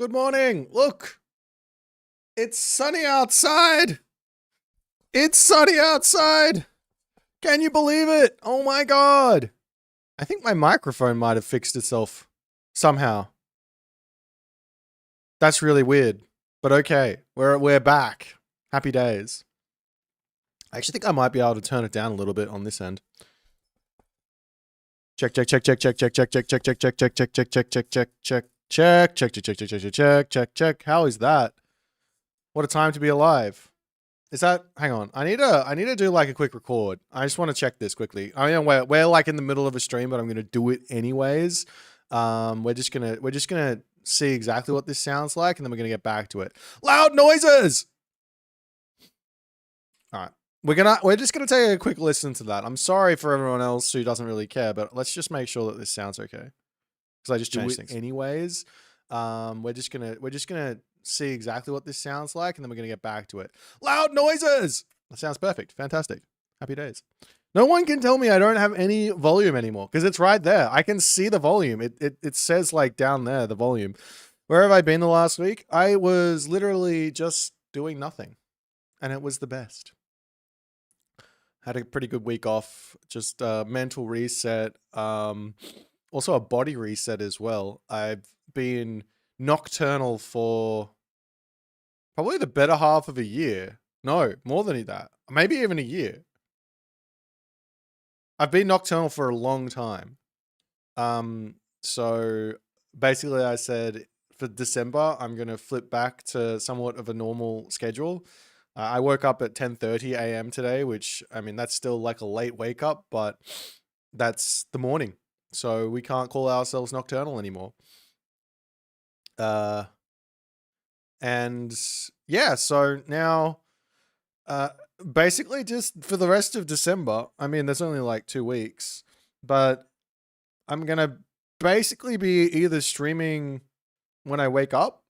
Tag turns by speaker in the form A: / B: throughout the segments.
A: Good morning. Look, it's sunny outside. It's sunny outside. Can you believe it? Oh my god. I think my microphone might have fixed itself somehow. That's really weird. But okay, we're back. Happy days. I actually think I might be able to turn it down a little bit on this end. Check. How is that? What a time to be alive. Is that, hang on, I need to do like a quick record. I just want to check this quickly. I mean, we're like in the middle of a stream, but I'm going to do it anyways. We're just going to see exactly what this sounds like, and then we're going to get back to it. Loud noises. All right. We're just going to take a quick listen to that. I'm sorry for everyone else who doesn't really care, but let's just make sure that this sounds okay. Cuz I just changed things anyways. We're just going to see exactly what this sounds like, and then we're going to get back to it. Loud noises. That sounds perfect. Fantastic. Happy days. No one can tell me I don't have any volume anymore because it's right there. I can see the volume. It says like down there, the volume. Where have I been the last week? I was literally just doing nothing, and it was the best. Had a pretty good week off, just a mental reset, also a body reset as well. I've been nocturnal for probably the better half of a year. No, more than that. Maybe even a year. I've been nocturnal for a long time. So basically I said for December, I'm going to flip back to somewhat of a normal schedule. I woke up at 10:30 a.m. today, which, I mean, that's still like a late wake up, but that's the morning. So we can't call ourselves nocturnal anymore. And yeah, so now, basically just for the rest of December, I mean, there's only like 2 weeks, but I'm going to basically be either streaming when I wake up,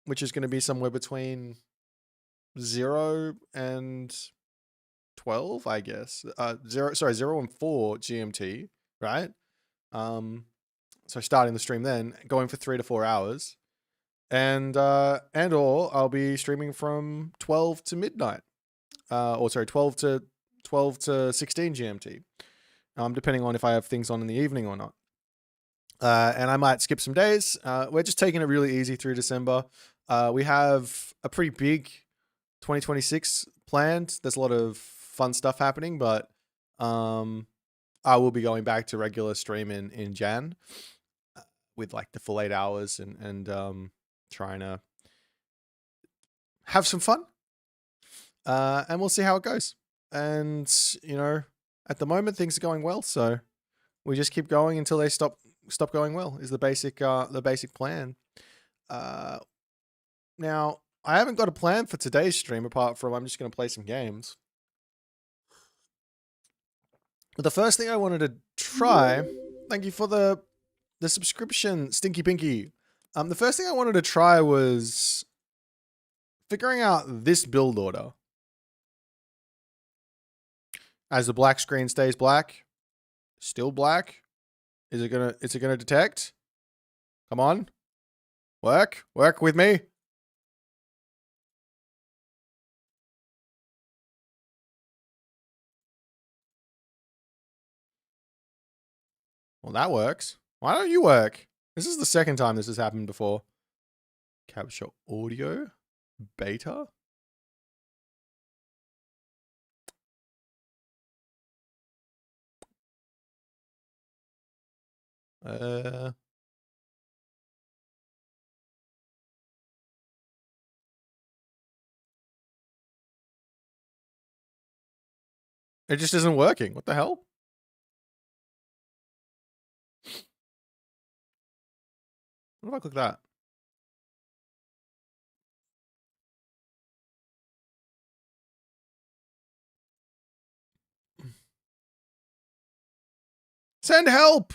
A: which is going to be somewhere between 0 and 12, I guess. 0 and 4 GMT, right? So starting the stream then, going for 3 to 4 hours. And or I'll be streaming from 12 to midnight. 12 to 16 GMT. Depending on if I have things on in the evening or not. And I might skip some days. We're just taking it really easy through December. We have a pretty big 2026 planned. There's a lot of fun stuff happening, but I will be going back to regular stream in Jan with like the full 8 hours and trying to have some fun. And we'll see how it goes. And, you know, at the moment things are going well, so we just keep going until they stop going well is the basic plan. Now, I haven't got a plan for today's stream apart from I'm just going to play some games. But the first thing I wanted to try, thank you for the subscription, Stinky Pinky. The first thing I wanted to try was figuring out this build order. As the black screen stays black, still black. Is it gonna detect? Come on. Work with me. Well, that works. Why don't you work? This is the second time this has happened before. Capture audio? Beta? It just isn't working. What the hell? What if I click that? Send help!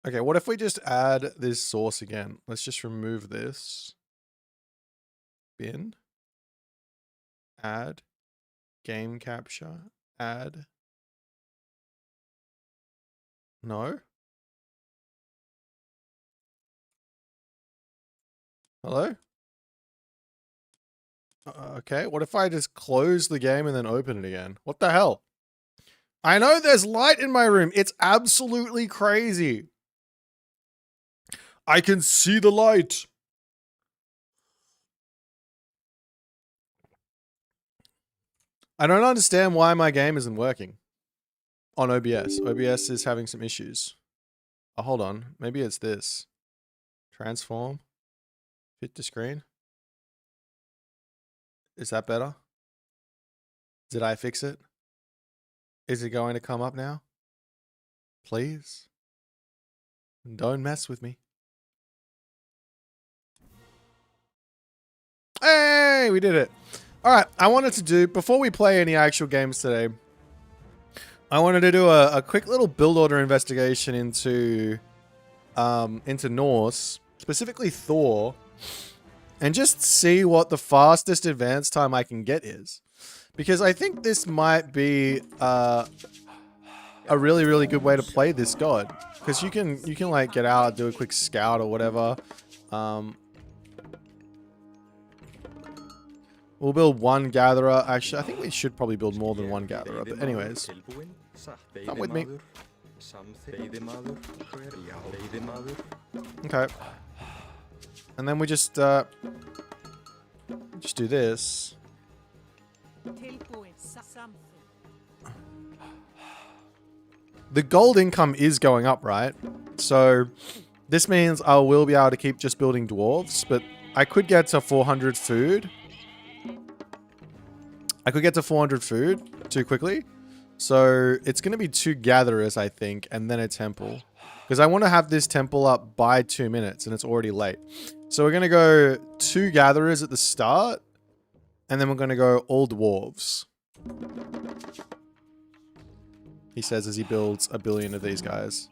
A: Okay, what if we just add this source again? Let's just remove this. Bin. Add. Game capture. Add. No? Hello? Okay, what if I just close the game and then open it again? What the hell? I know there's light in my room. It's absolutely crazy. I can see the light. I don't understand why my game isn't working on OBS. OBS is having some issues. Oh, hold on. Maybe it's this. Transform. Fit to screen. Is that better? Did I fix it? Is it going to come up now? Please? Don't mess with me. Hey, we did it. All right, I wanted to do, before we play any actual games today, I wanted to do a quick little build order investigation into Norse, specifically Thor, and just see what the fastest advance time I can get is. Because I think this might be a really, really good way to play this god. Because you can like get out, do a quick scout or whatever. We'll build one gatherer. Actually, I think we should probably build more than one gatherer. But anyways, come with me. Okay. And then we just do this. The gold income is going up, right? So this means I will be able to keep just building dwarves, but I could get to 400 food. I could get to 400 food too quickly. So it's going to be 2 gatherers, I think, and then a temple. Because I want to have this temple up by 2 minutes, and it's already late. So we're going to go 2 gatherers at the start, and then we're going to go all dwarves. He says as he builds 1 billion of these guys.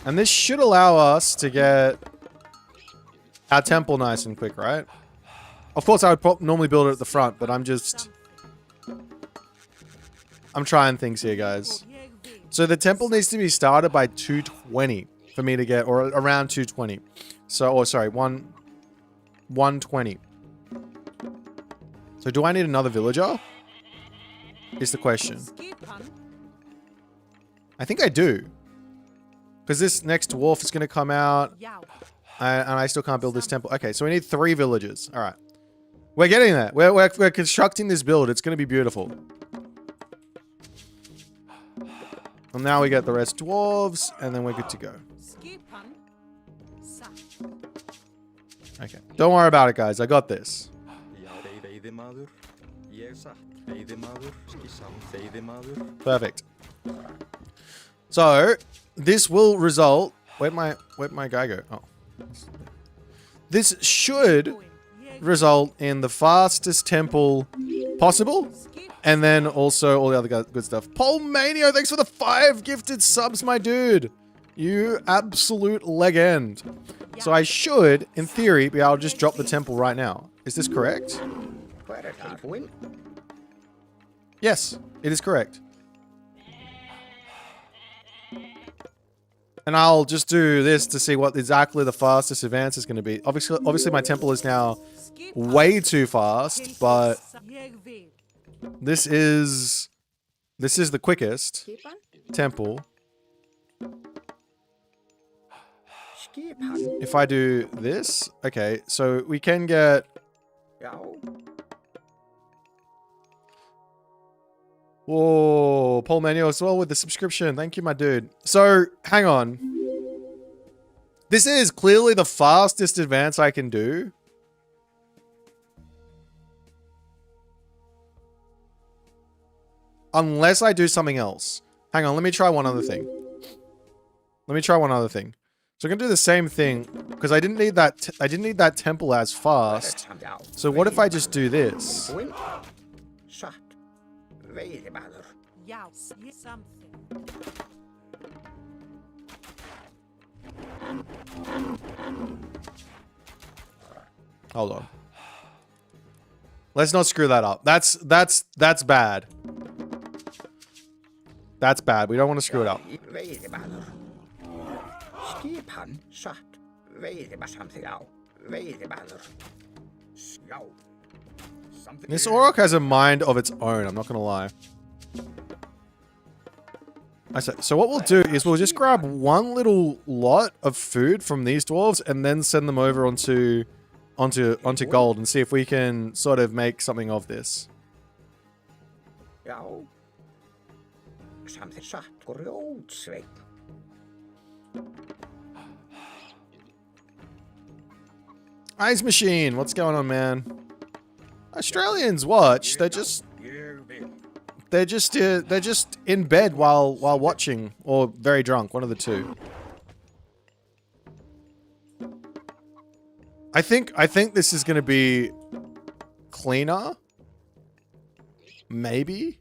A: And this should allow us to get our temple nice and quick, right? Of course, I would normally build it at the front, but I'm trying things here, guys. So the temple needs to be started by 220 for me to get, or around 220. So, or sorry, 120. So do I need another villager? Is the question. I think I do. Because this next dwarf is going to come out. And I still can't build this temple. Okay, so we need 3 villagers. All right. We're getting there. We're constructing this build. It's going to be beautiful. And now we get the rest dwarves, and then we're good to go. Okay. Don't worry about it, guys. I got this. Perfect. So, this will result... Where'd my guy go? Oh. This should result in the fastest temple possible. And then also all the other good stuff. Polmanio, thanks for the 5 gifted subs, my dude. You absolute legend. So I should, in theory, be able to just drop the temple right now. Is this correct? Yes, it is correct. And I'll just do this to see what exactly the fastest advance is going to be. Obviously my temple is now way too fast, but this is the quickest temple. If I do this, okay, so we can get... Whoa, Paul Manuel as well with the subscription. Thank you, my dude. So, hang on. This is clearly the fastest advance I can do. Unless I do something else. Hang on, let me try one other thing. So I'm gonna do the same thing because I didn't need that temple as fast. So what if I just do this? Hold on. Let's not screw that up. That's bad. That's bad. We don't want to screw it up. This Auroch has a mind of its own, I'm not going to lie. So what we'll do is we'll just grab one little lot of food from these dwarves and then send them over onto gold and see if we can sort of make something of this. Ice Machine, what's going on, man? Australians watch. They're just in bed while watching, or very drunk, one of the two. I think this is going to be cleaner. Maybe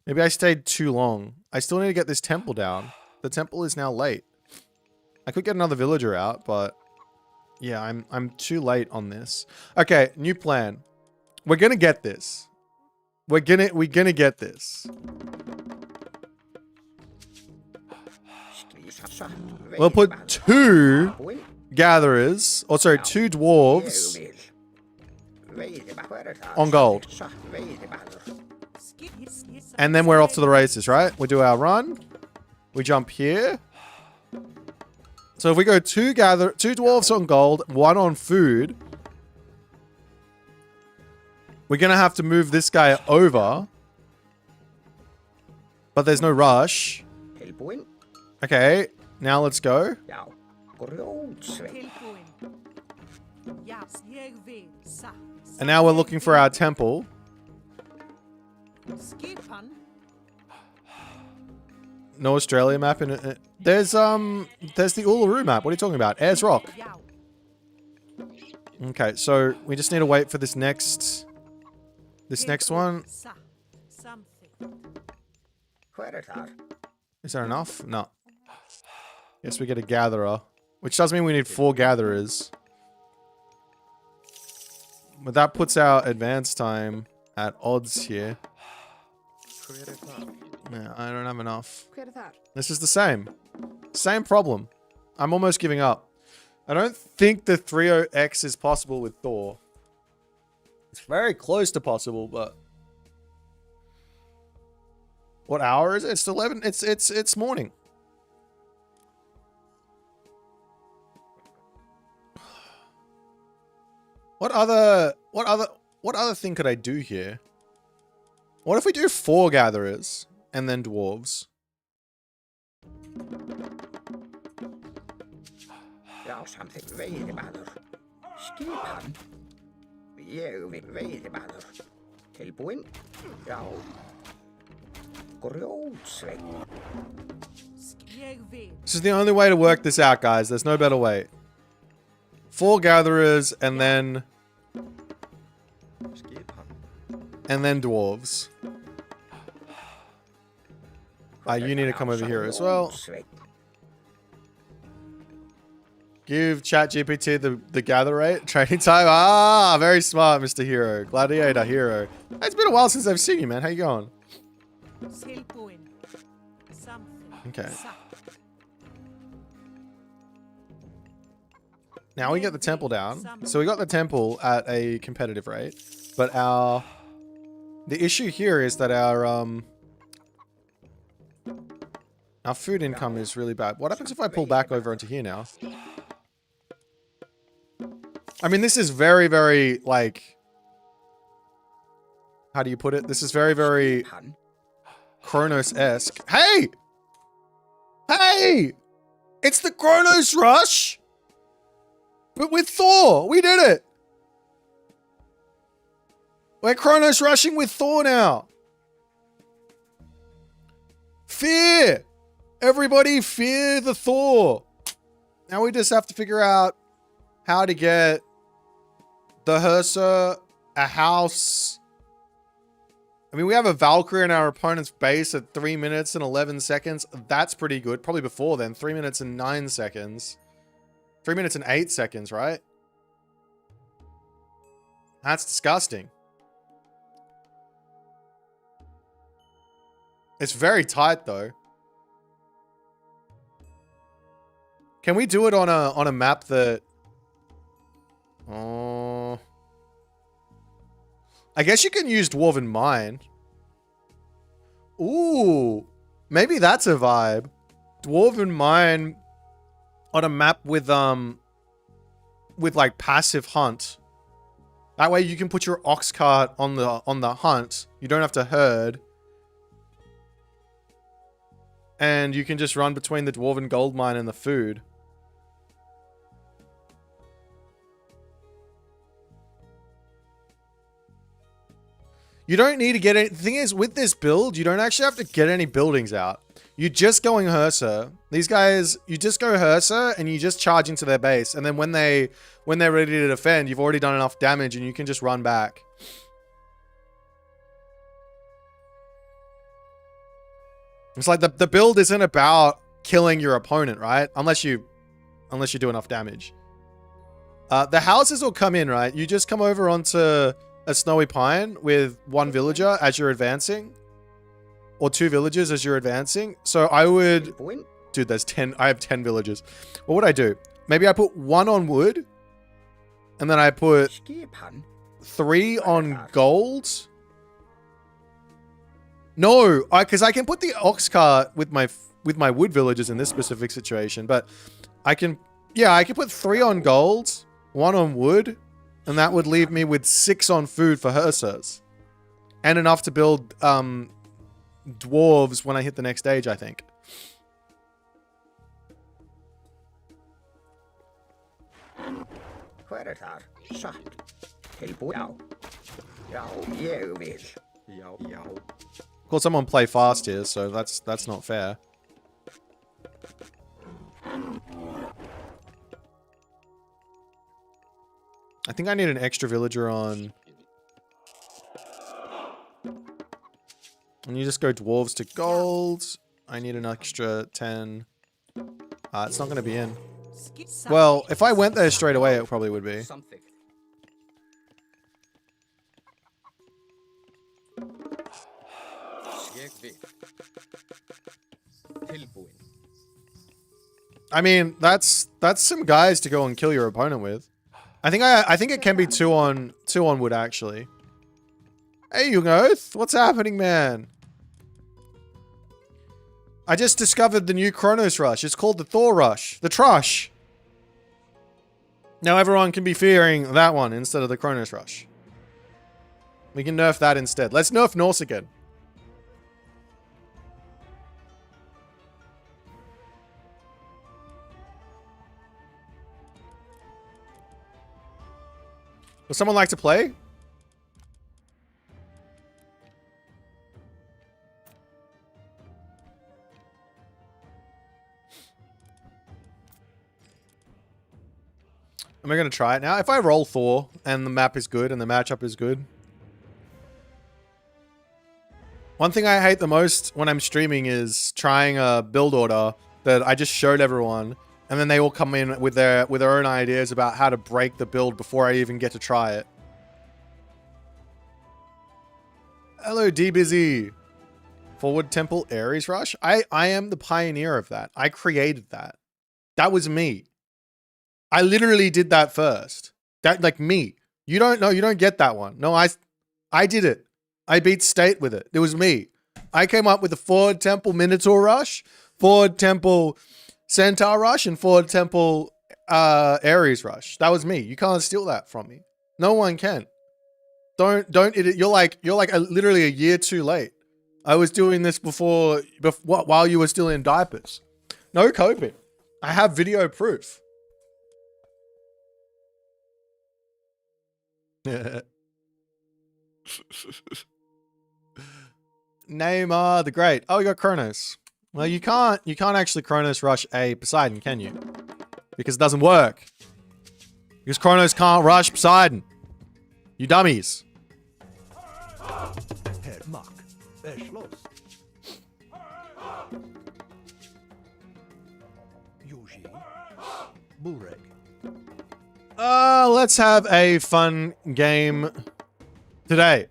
A: I stayed too long. I still need to get this temple down. The temple is now late. I could get another villager out, but yeah, I'm too late on this. Okay, new plan. We're gonna get this. We're gonna get this. We'll put 2 gatherers, or sorry, 2 dwarves on gold. And then we're off to the races, right? We do our run. We jump here. So if we go 2 dwarves on gold, 1 on food, we're going to have to move this guy over. But there's no rush. Okay, now let's go. And now we're looking for our temple. No Australia map in it. There's the Uluru map. What are you talking about? Ayers Rock. Okay, so we just need to wait for this next one. Is there enough? No. Yes, we get a gatherer, which does mean we need 4 gatherers. But that puts our advance time at odds here. Yeah, I don't have enough. This is the same. Same problem. I'm almost giving up. I don't think the 30X is possible with Thor. It's very close to possible, but... What hour is it? It's 11. It's morning. What other thing could I do here? What if we do 4 gatherers and then dwarves? This is the only way to work this out, guys. There's no better way. 4 gatherers and then dwarves. You need to come over here as well. Give ChatGPT the gather rate. Training time. Ah, very smart, Mr. Hero. Gladiator Hero. It's been a while since I've seen you, man. How you going? Okay. Now we get the temple down. So we got the temple at a competitive rate. But the issue here is that our food income is really bad. What happens if I pull back over onto here now? I mean, this is very, very, like... How do you put it? This is very, very... Kronos-esque. Hey! Hey! It's the Kronos Rush! But with Thor! We did it! We're Kronos rushing with Thor now! Fear! Everybody fear the Thor! Now we just have to figure out how to get the Hersa, a house. I mean, we have a Valkyrie in our opponent's base at 3 minutes and 11 seconds. That's pretty good. Probably before then. 3 minutes and 9 seconds. 3 minutes and 8 seconds, right? That's disgusting. It's very tight though. Can we do it on a map that... Oh... I guess you can use Dwarven Mine. Ooh. Maybe that's a vibe. Dwarven Mine on a map with like passive hunt. That way you can put your ox cart on the hunt. You don't have to herd. And you can just run between the Dwarven Gold Mine and the food. You don't need to get any... The thing is, with this build, you don't actually have to get any buildings out. You're just going Herser. These guys, you just go Herser and you just charge into their base. And then when they're ready to defend, you've already done enough damage and you can just run back. It's like the build isn't about killing your opponent, right? Unless you do enough damage. The houses will come in, right? You just come over onto a snowy pine with one villager as you're advancing. Or 2 villagers as you're advancing. So I would... Dude, there's 10... I have 10 villagers. What would I do? Maybe I put 1 on wood. And then I put 3 on gold. No, because I can put the ox cart with my wood villagers in this specific situation. But I can... Yeah, I can put 3 on gold, 1 on wood. And that would leave me with 6 on food for Hersers. And enough to build... dwarves when I hit the next stage, I think. Of course, someone play fast here, so that's not fair. I think I need an extra villager on... And you just go dwarves to gold. I need an extra 10. It's not going to be in. Well, if I went there straight away, it probably would be. I mean, that's some guys to go and kill your opponent with. I think it can be 2 on wood actually. Hey, Young Oath, what's happening, man? I just discovered the new Chronos Rush. It's called the Thor Rush. The Trush. Now everyone can be fearing that one instead of the Chronos Rush. We can nerf that instead. Let's nerf Norse again. Would someone like to play? Am I going to try it now? If I roll Thor and the map is good and the matchup is good. One thing I hate the most when I'm streaming is trying a build order that I just showed everyone. And then they all come in with their own ideas about how to break the build before I even get to try it. Hello, D-Busy. Forward Temple Ares Rush. I am the pioneer of that. I created that. That was me. I literally did that first. That, like, me. You don't know. You don't get that one. No, I did it. I beat State with it. It was me. I came up with the Forward Temple Minotaur Rush, Forward Temple Centaur Rush, and Forward Temple Ares Rush. That was me. You can't steal that from me. No one can. Don't you're like literally a year too late. I was doing this before while you were still in diapers. No coping. I have video proof. Neymar the Great. Oh, we got Kronos. Well, you can't actually Kronos rush a Poseidon, can you? Because it doesn't work. Because Kronos can't rush Poseidon. You dummies. Let's have a fun game today.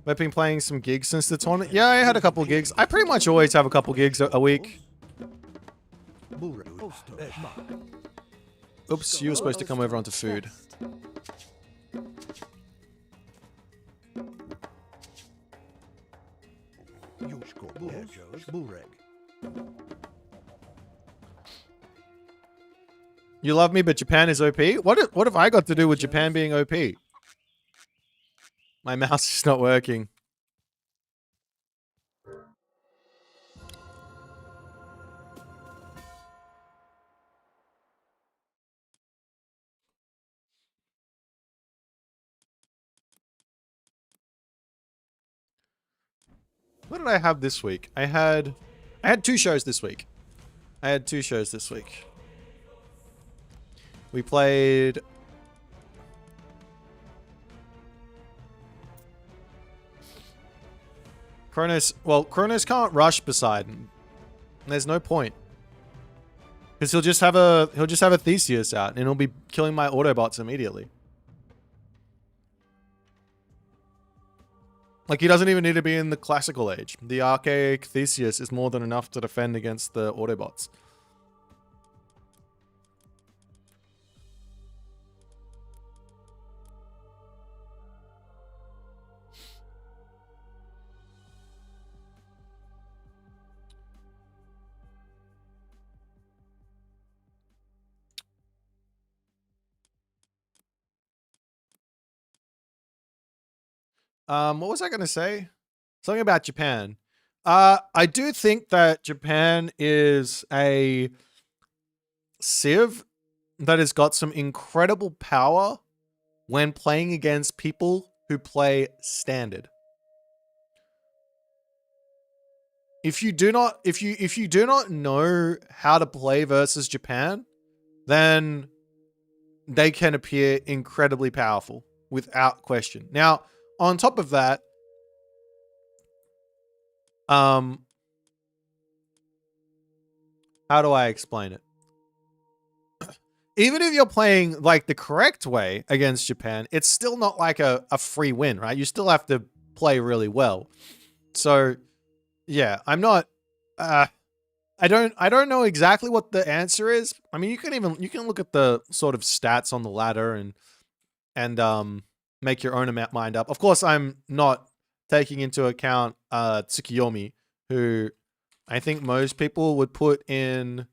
A: I've been playing some gigs since the tournament. Yeah, I had a couple gigs. I pretty much always have a couple gigs a week. Oops, you were supposed to come over onto food. You love me, but Japan is OP? What have I got to do with Japan being OP? My mouse is not working. What did I have this week? I had 2 shows this week. We played Kronos. Well, Kronos can't rush Poseidon. There's no point. Because he'll just have a Theseus out and he'll be killing my Autobots immediately. Like, he doesn't even need to be in the classical age. The archaic Theseus is more than enough to defend against the Autobots. What was I going to say? Something about Japan. I do think that Japan is a civ that has got some incredible power when playing against people who play standard. If you do not know how to play versus Japan, then they can appear incredibly powerful without question. Now, on top of that, how do I explain it? Even if you're playing like the correct way against Japan, it's still not like a free win, right? You still have to play really well. So yeah, I'm not, I don't know exactly what the answer is. I mean, you can look at the sort of stats on the ladder and make your own mind up. Of course, I'm not taking into account Tsukiyomi, who I think most people would put in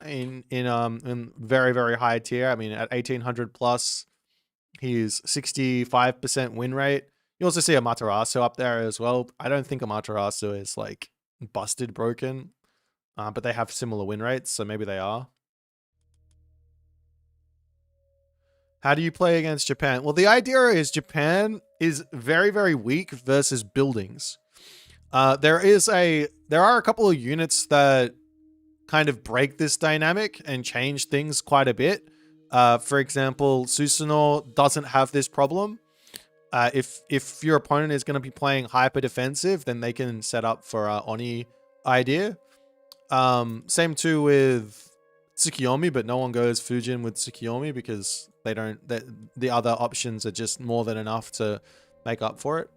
A: very, very high tier. I mean, at 1800 plus, he's 65% win rate. You also see Amaterasu up there as well. I don't think Amaterasu is like busted broken, but they have similar win rates, so maybe they are. How do you play against Japan? Well, the idea is Japan is very, very weak versus buildings. There are a couple of units that kind of break this dynamic and change things quite a bit. For example, Susanoo doesn't have this problem. If your opponent is going to be playing hyper defensive, then they can set up for Oni idea. Same too with Tsukiyomi, but no one goes Fujin with Tsukiyomi because the other options are just more than enough to make up for it.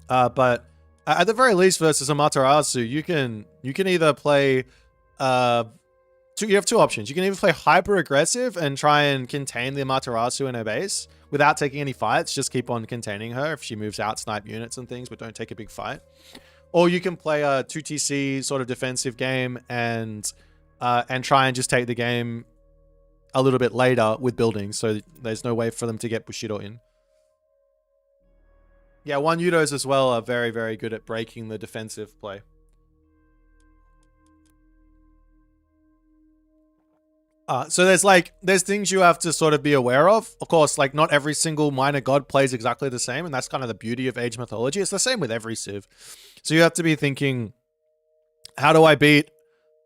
A: But at the very least versus Amaterasu, you can either play you have 2 options. You can either play hyper aggressive and try and contain the Amaterasu in her base without taking any fights, just keep on containing her if she moves out, snipe units and things, but don't take a big fight. Or you can play a 2TC sort of defensive game and try and just take the game a little bit later with buildings, so there's no way for them to get Bushido in. Yeah, 1 Yudos as well are very, very good at breaking the defensive play. So there's things you have to sort of be aware of. Of course, like not every single minor god plays exactly the same, and that's kind of the beauty of Age mythology. It's the same with every civ. So you have to be thinking, how do I beat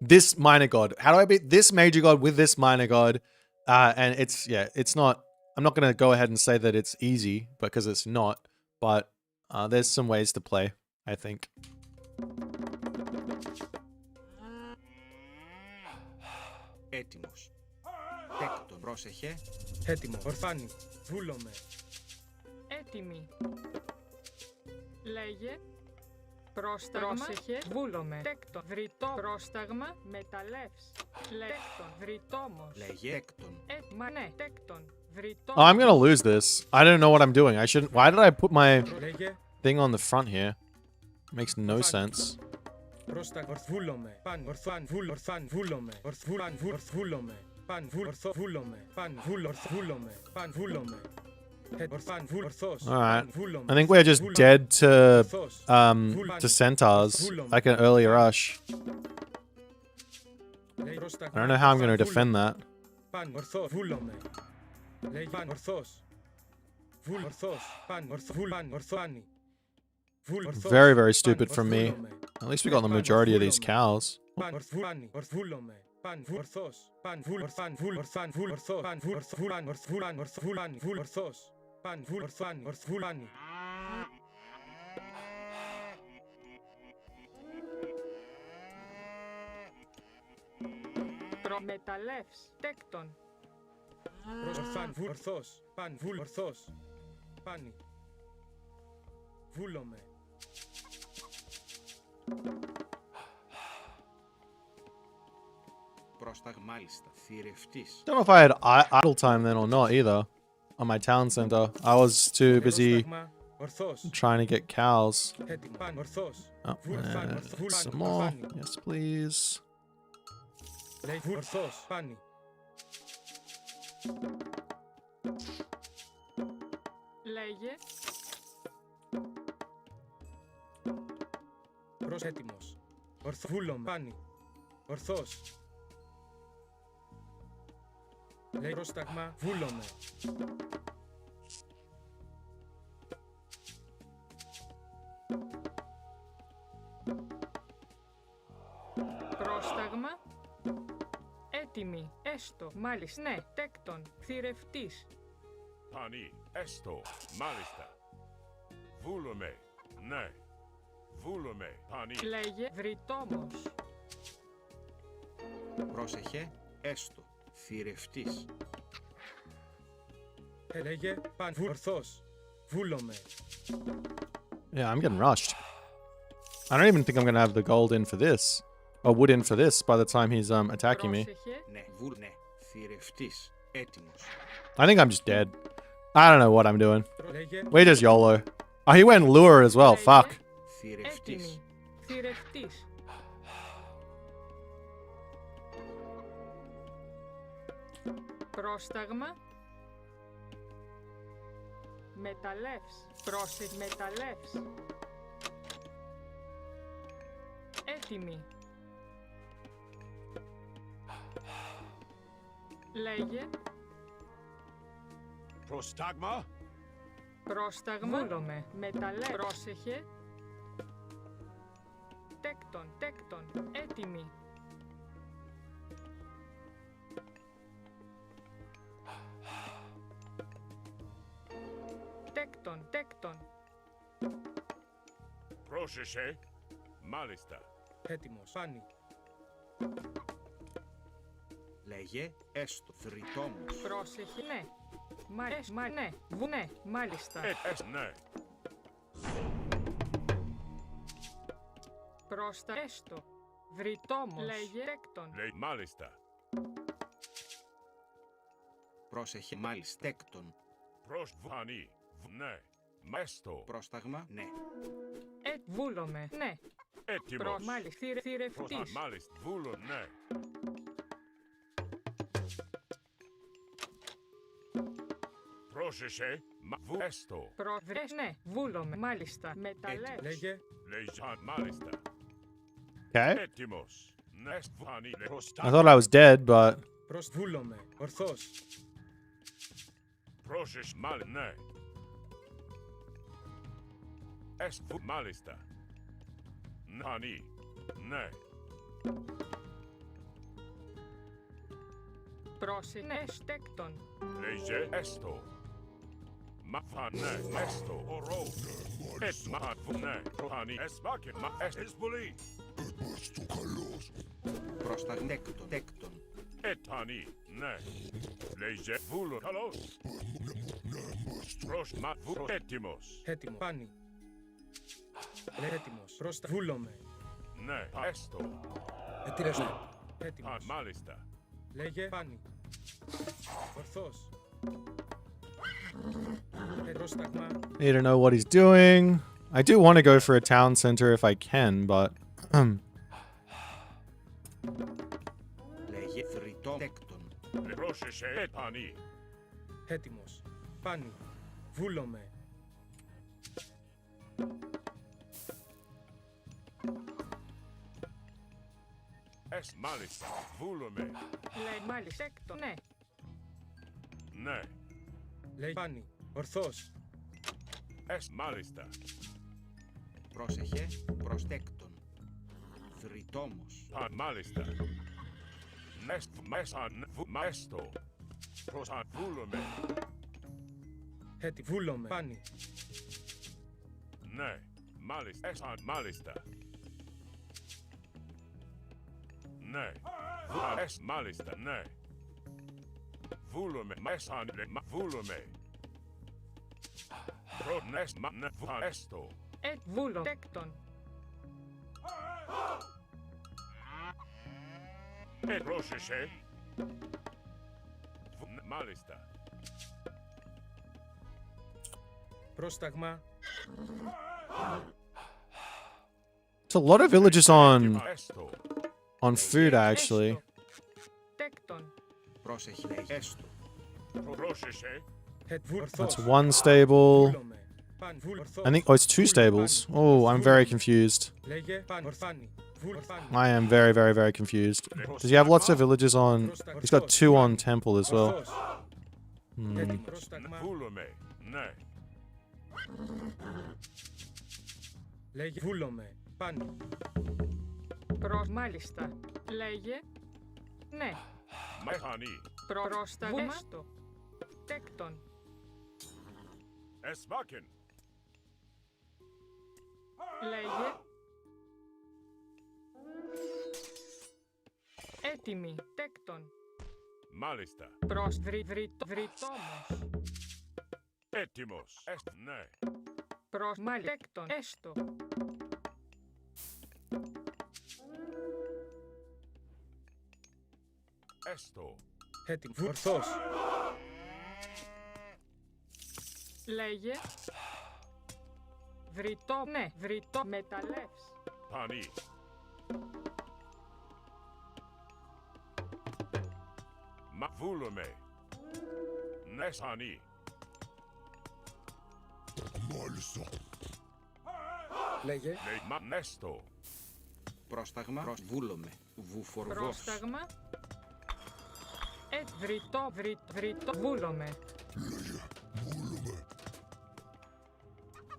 A: this minor god? How do I beat this major god with this minor god? And it's not, I'm not going to go ahead and say that it's easy because it's not, but there's some ways to play, I think.
B: Πρόσεχε.
C: Έτοιμο. Ορφάνι. Βούλομαι.
D: Έτοιμη. Λέγε. Πρόσταγμα. Πρόσεχε. Βούλομαι. Τέκτον. Βρυτό. Πρόσταγμα. Μεταλλεύς. Τέκτον. Βρυτόμος.
B: Λέγε. Τέκτον.
D: Μα ναι. Τέκτον. Βρυτό.
A: Oh, I'm gonna lose this. I don't know what I'm doing. I shouldn't. Why did I put my
C: Λέγε.
A: thing on the front here? Makes no sense.
C: Πρόσταγμα. Βούλομαι. Παν. Ορθάν. Ορθάν. Βούλομαι. Ορθβούλαν. Βούλομαι. Παν. Ορθό. Βούλομαι. Παν. Βούλομαι. Παν. Βούλομαι.
A: Alright. I think we're just dead to centaurs, like an early rush. I don't know how I'm going to defend that. Very, very stupid from me. At least we got the majority of these cows.
D: Προμεταλλεύς. Τέκτον.
C: Ορθός. Παν. Ορθός. Πάνι. Βούλομαι.
B: Πρόσταγμα. Μάλιστα. Θηρευτής.
A: Don't know if I had idle time then or not either on my town center. I was too busy trying to get cows. Oh, some more. Yes, please.
C: Ορθός. Πάνι.
D: Λέγε.
C: Έτοιμος. Βούλομαι. Πάνι. Ορθός. Λέει πρόσταγμα. Βούλομαι.
D: Πρόσταγμα. Έτοιμη. Έστω. Μάλιστα. Ναι. Τέκτον. Θηρευτής.
E: Πάνι. Έστω. Μάλιστα. Βούλομαι. Ναι. Βούλομαι. Πάνι.
D: Λέγε. Βρυτόμος.
B: Πρόσεχε. Έστω. Θηρευτής.
C: Λέγε. Παν. Ορθός. Βούλομαι.
A: Yeah, I'm getting rushed. I don't even think I'm going to have the gold in for this. Or wood in for this by the time he's attacking me.
D: Πρόσεχε.
B: Ναι. Ναι. Θηρευτής. Έτοιμος.
A: I think I'm just dead. I don't know what I'm doing.
C: Λέγε.
A: We just YOLO. Oh, he went lure as well. Fuck.
B: Θηρευτής.
D: Έτοιμη. Θηρευτής. Πρόσταγμα. Μεταλλεύς. Πρόσεχε. Μεταλλεύς. Έτοιμη. Λέγε.
E: Πρόσταγμα.
D: Πρόσταγμα. Βούλομαι. Μεταλλεύς. Πρόσεχε. Τέκτον. Τέκτον. Έτοιμη. Τέκτον. Τέκτον.
E: Πρόσεχε. Μάλιστα.
C: Έτοιμος. Πάνι.
B: Λέγε. Έστω. Θρητόμος.
D: Πρόσεχε. Ναι. Ναι. Ναι. Μάλιστα.
E: Ναι.
D: Πρόστα. Έστω. Βρυτόμος. Λέγε. Τέκτον.
E: Λέει μάλιστα.
B: Πρόσεχε. Μάλιστα. Τέκτον.
E: Πρόσβανη. Ναι. Μέστο.
B: Πρόσταγμα. Ναι.
D: Βούλομαι. Ναι.
E: Έτοιμος.
D: Μάλιστα. Θηρευτής.
E: Μάλιστα. Βούλο. Ναι. Πρόσεχε. Έστω.
D: Προβρες. Ναι. Βούλομαι. Μάλιστα. Μεταλλεύς.
C: Λέγε.
E: Λέει μάλιστα.
A: Okay.
E: Έτοιμος. Νεσβάνη.
A: I thought I was dead, but
C: Βούλομαι. Ορθός.
E: Πρόσεχε. Ναι. Έσβου. Μάλιστα. Νάνι. Ναι.
D: Πρόσεχε. Ναι. Τέκτον.
E: Λέγε. Έστω. Μαφανέ. Έστω. Ορό. Εσμαφουνέ. Προχάνι. Εσμάκε. Μα. Εσπολί.
B: Πρόσταγμα. Τέκτον. Τέκτον.
E: Ετάνι, ναι. Λέιζε βούλο, καλώς. Προς μα βούλο, έτοιμος.
C: Έτοιμο. Πάνι. Έτοιμος. Προς τα. Βούλομαι.
E: Ναι, έστω.
C: Ετοιμος.
E: Α,
C: Έτοιμος.
E: μάλιστα.
C: Λέγε πάνι. Ορθός. Πρόσταγμα.
A: Need to know what he's doing. I do want to go for a town center if I can, but
B: Λέγε θρητόμεκτον.
E: Πρόσεχε, ετάνι.
C: Έτοιμος. Πάνι. Βούλομαι.
E: Μάλιστα, βούλομαι.
D: Λέει μάλιστα έκτον. Ναι.
E: Ναι,
C: Λέει πάνι. Ορθός.
E: μάλιστα.
B: Πρόσεχε προστέκτον. Θρητόμος.
E: Μάλιστα. Μέσα, έστω. Προς βούλομαι.
C: Έτι. Βούλομαι. Πάνι.
E: Ναι, μάλιστα. Μάλιστα. Ναι. Μάλιστα, ναι. Βούλομαι. Μέσα, βούλομαι. Προνές, ναι, έστω.
D: Βούλο. Έκτον.
E: Πρόσεχε. Μάλιστα.
C: Πρόσταγμα.
A: it's a lot of villages
E: Έστω.
A: on food actually.
D: Τέκτον.
B: Πρόσεχε λέγε έστω.
E: Πρόσεχε.
C: Ορθός.
A: That's one stable.
C: Βούλομαι. Πάνι. Ορθός.
A: I think it's two stables. Oh, I'm very confused.
C: Λέγε πάνι. Ορθάνι. Πάνι.
A: I am very, very, very confused. Does he have lots of villages on? He's got two on temple as well.
C: Ορθός. Έτοιμο. Πρόσταγμα.
E: Βούλομαι. Ναι.
C: Λέγε βούλομαι. Πάνι.
D: Μάλιστα. Λέγε. Ναι.
E: Μεχανή.
D: Πρόσταγμα. Έστω. Τέκτον.
E: Εσβάκεν.
D: Λέγε. Έτοιμη. Τέκτον.
E: Μάλιστα.
D: Βρυτόμος.
E: Έτοιμος. Ναι.
D: Μάλιστα. Τέκτον. Έστω.
E: Έστω.
C: Έτοιμο. Ορθός.
D: Λέγε. Βρυτό. Ναι. Βρυτό. Μεταλλεύς.
E: Πανί. Μα βούλομαι. Ναι, σανί.
C: Λέγε.
E: Λέει, μα νέστο.
B: Πρόσταγμα. Βούλομαι. Βουφορβός.
D: Πρόσταγμα. Βρυτό. Βούλομαι.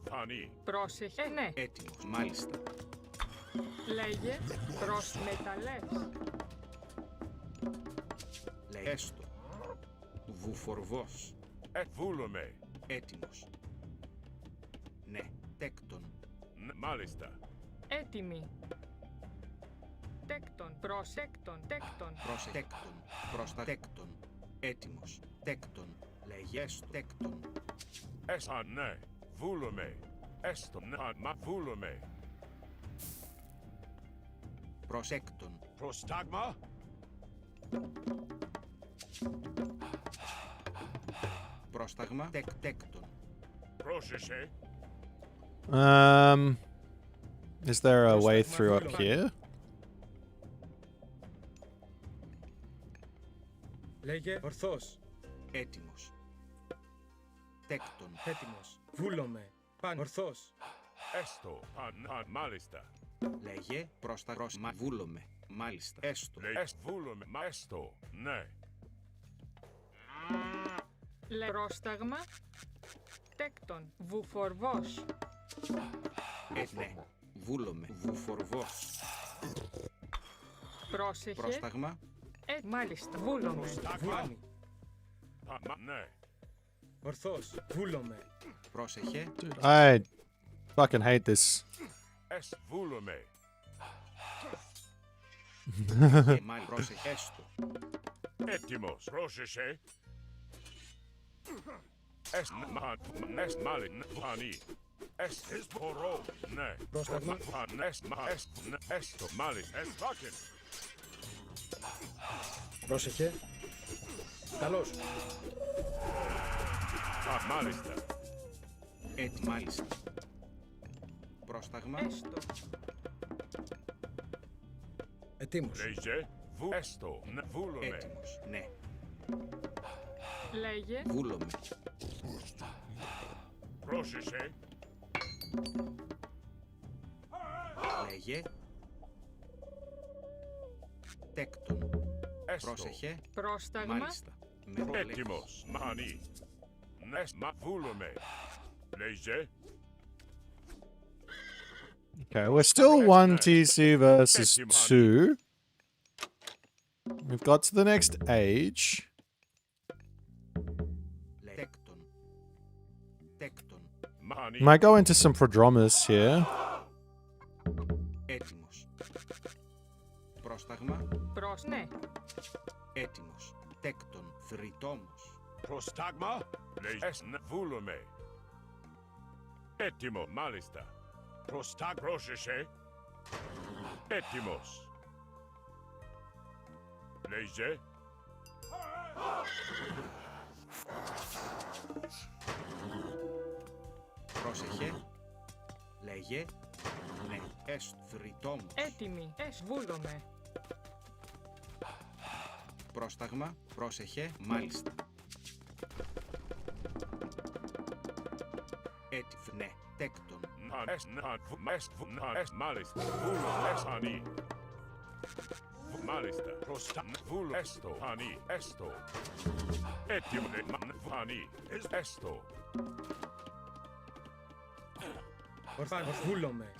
E: Πανί.
D: Πρόσεχε. Ναι.
B: Έτοιμος. Μάλιστα.
D: Λέγε. Μεταλλεύς.
B: Λέει έστω. Βουφορβός.
E: Βούλομαι.
B: Έτοιμος. Ναι. Τέκτον.
E: Μάλιστα.
D: Έτοιμη. Τέκτον. Προσέκτον. Τέκτον.
B: Προσέκτον. Προστατέκτον. Έτοιμος. Τέκτον. Λέγε έστω. Τέκτον.
E: Έσα, ναι. Βούλομαι. Έστω, ναι. Μα βούλομαι.
B: Προσέκτον.
E: Προστάγμα.
B: Πρόσταγμα. Τέκτον.
E: Πρόσεχε.
A: Is there a way through up here?
C: Λέγε. Ορθός.
B: Έτοιμος. Τέκτον.
C: Έτοιμος. Βούλομαι. Πάνι. Ορθός.
E: Έστω. Μάλιστα.
B: Λέγε πρόσταγμα. Βούλομαι. Μάλιστα. Έστω.
E: Λέει, βούλομαι. Μα έστω. Ναι.
D: Πρόσταγμα. Τέκτον. Βουφορβός.
B: Ναι. Βούλομαι. Βουφορβός.
D: Πρόσεχε.
B: Πρόσταγμα.
D: Μάλιστα. Βούλομαι.
C: Βούλομαι.
E: Ναι.
C: Ορθός. Βούλομαι.
B: Πρόσεχε.
A: Dude, I fucking hate this.
E: Βούλομαι.
B: Λέγε μάλι. Πρόσεχε. Έστω.
E: Έτοιμος. Πρόσεχε. Μάλιν. Φανή. Μπορώ. Ναι.
C: Πρόσταγμα.
E: Έστω. Μάλιν. Εσβάκεν.
C: Πρόσεχε. Καλώς.
E: Μάλιστα.
B: Μάλιστα. Πρόσταγμα.
D: Έστω.
C: Ετοίμος.
E: Λέγε. Έστω. Βούλομαι.
B: Έτοιμος. Ναι.
D: Λέγε.
B: Βούλομαι.
E: Πρόσεχε.
B: Λέγε. Τέκτον.
E: Έστω.
B: Πρόσεχε.
D: Πρόσταγμα.
B: Μάλιστα. Με ρόλο.
E: Έτοιμος. Μανί. Βούλομαι. Λέγε.
A: Okay, we're still 1 TC versus 2. We've got to the next age.
B: Τέκτον. Τέκτον.
E: Μανί.
A: Might go into some prodromus here.
B: Έτοιμος. Πρόσταγμα.
D: Ναι.
B: Έτοιμος. Τέκτον. Θρητόμος.
E: Προστάγμα. Λέγε. Βούλομαι. Έτοιμο. Μάλιστα. Πρόσεχε. Έτοιμος. Λέγε.
B: Πρόσεχε. Λέγε. Ναι. Έστω. Θρητόμος.
D: Έτοιμη. Βούλομαι.
B: Πρόσταγμα. Πρόσεχε. Μάλιστα. Έτοιμο. Ναι. Τέκτον.
E: Μάλιστα. Βούλο. Εσανή. Μάλιστα. Βούλο. Έστω. Ανή. Έστω. Έτοιμο. Ανή. Έστω.
C: Ορφάνος. Βούλομαι.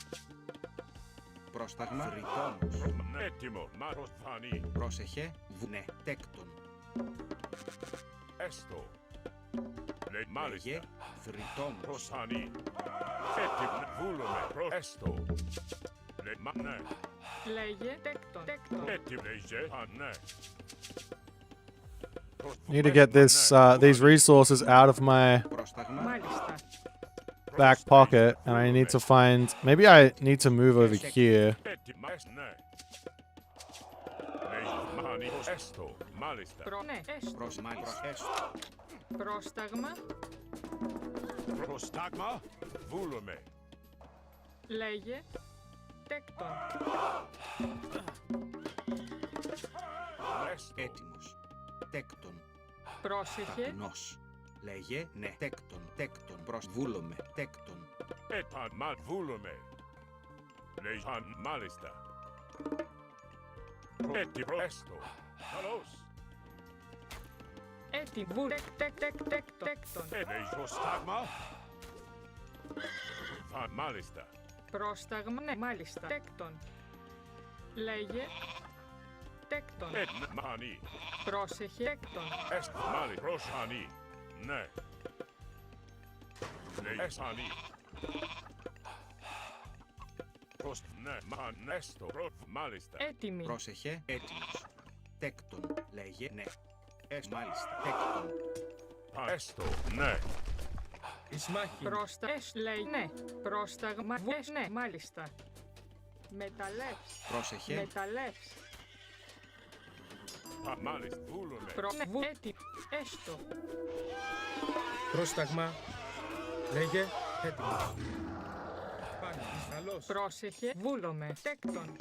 B: Πρόσταγμα. Θρητόμος.
E: Έτοιμο. Ανή.
B: Πρόσεχε. Ναι. Τέκτον.
E: Έστω.
B: Λέγε.
E: Μάλιστα.
B: Θρητόμος.
E: Προσανή. Έτοιμο. Βούλομαι. Έστω. Ναι.
D: Λέγε. Τέκτον.
E: Έτοιμο. Λέγε. Ναι.
A: Need to get this these resources out of my
B: Πρόσταγμα.
D: Μάλιστα.
A: back pocket, and I need to find. Maybe I need to move over here.
E: Έτοιμο. Ναι. Λέγε. Μάνι. Έστω. Μάλιστα.
D: Ναι. Έστω.
B: Μάλιστα. Έστω.
D: Πρόσταγμα.
E: Προστάγμα. Βούλομαι.
D: Λέγε. Τέκτον.
B: Έτοιμος. Τέκτον.
D: Πρόσεχε.
B: Ταπεινός. Λέγε. Ναι. Τέκτον. Τέκτον. Βούλομαι. Τέκτον.
E: Μα βούλομαι. Λέγε. Μάλιστα. Έτοιμο. Έστω. Καλώς.
D: Έτοιμο. Τέκτον.
E: Λέγε. Προστάγμα. Μάλιστα.
D: Πρόσταγμα. Ναι. Μάλιστα. Τέκτον. Λέγε. Τέκτον.
E: Μάνι.
D: Πρόσεχε. Τέκτον.
E: Έστω. Μάλιστα. Προσανή. Ναι. Λέγε. Εσανή. Ναι. Έστω. Μάλιστα.
D: Έτοιμη.
B: Πρόσεχε. Έτοιμος. Τέκτον. Λέγε. Ναι. Μάλιστα. Τέκτον.
E: Έστω. Ναι.
C: Ισμάχη.
D: Λέει ναι. Πρόσταγμα. Ναι. Μάλιστα. Μεταλλεύς.
B: Πρόσεχε.
D: Μεταλλεύς.
E: Μάλιστα. Βούλομαι.
D: Έτοιμη. Έστω.
C: Πρόσταγμα. Λέγε. Έτοιμος. Πάνε. Καλώς.
D: Πρόσεχε. Βούλομαι. Τέκτον.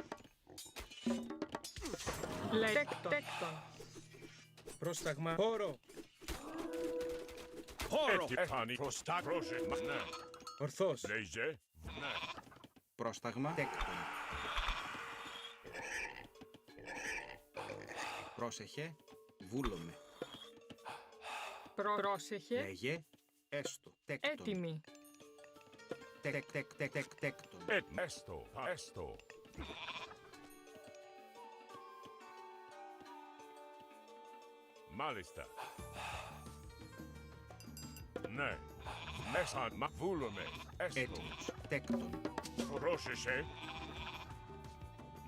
D: Λέει τέκτον.
C: Πρόσταγμα. Χώρο.
E: Έτοιμο. Προστάγμα. Ναι.
C: Ορθώς.
E: Λέγε. Ναι.
B: Πρόσταγμα. Τέκτον. Πρόσεχε. Βούλομαι.
D: Πρόσεχε.
B: Λέγε. Έστω. Τέκτον.
D: Έτοιμη.
B: Τέκτον.
E: Έστω. Έστω. Μάλιστα. Ναι. Μέσα. Μα βούλομαι. Έστω.
B: Έτοιμος. Τέκτον.
E: Πρόσεχε.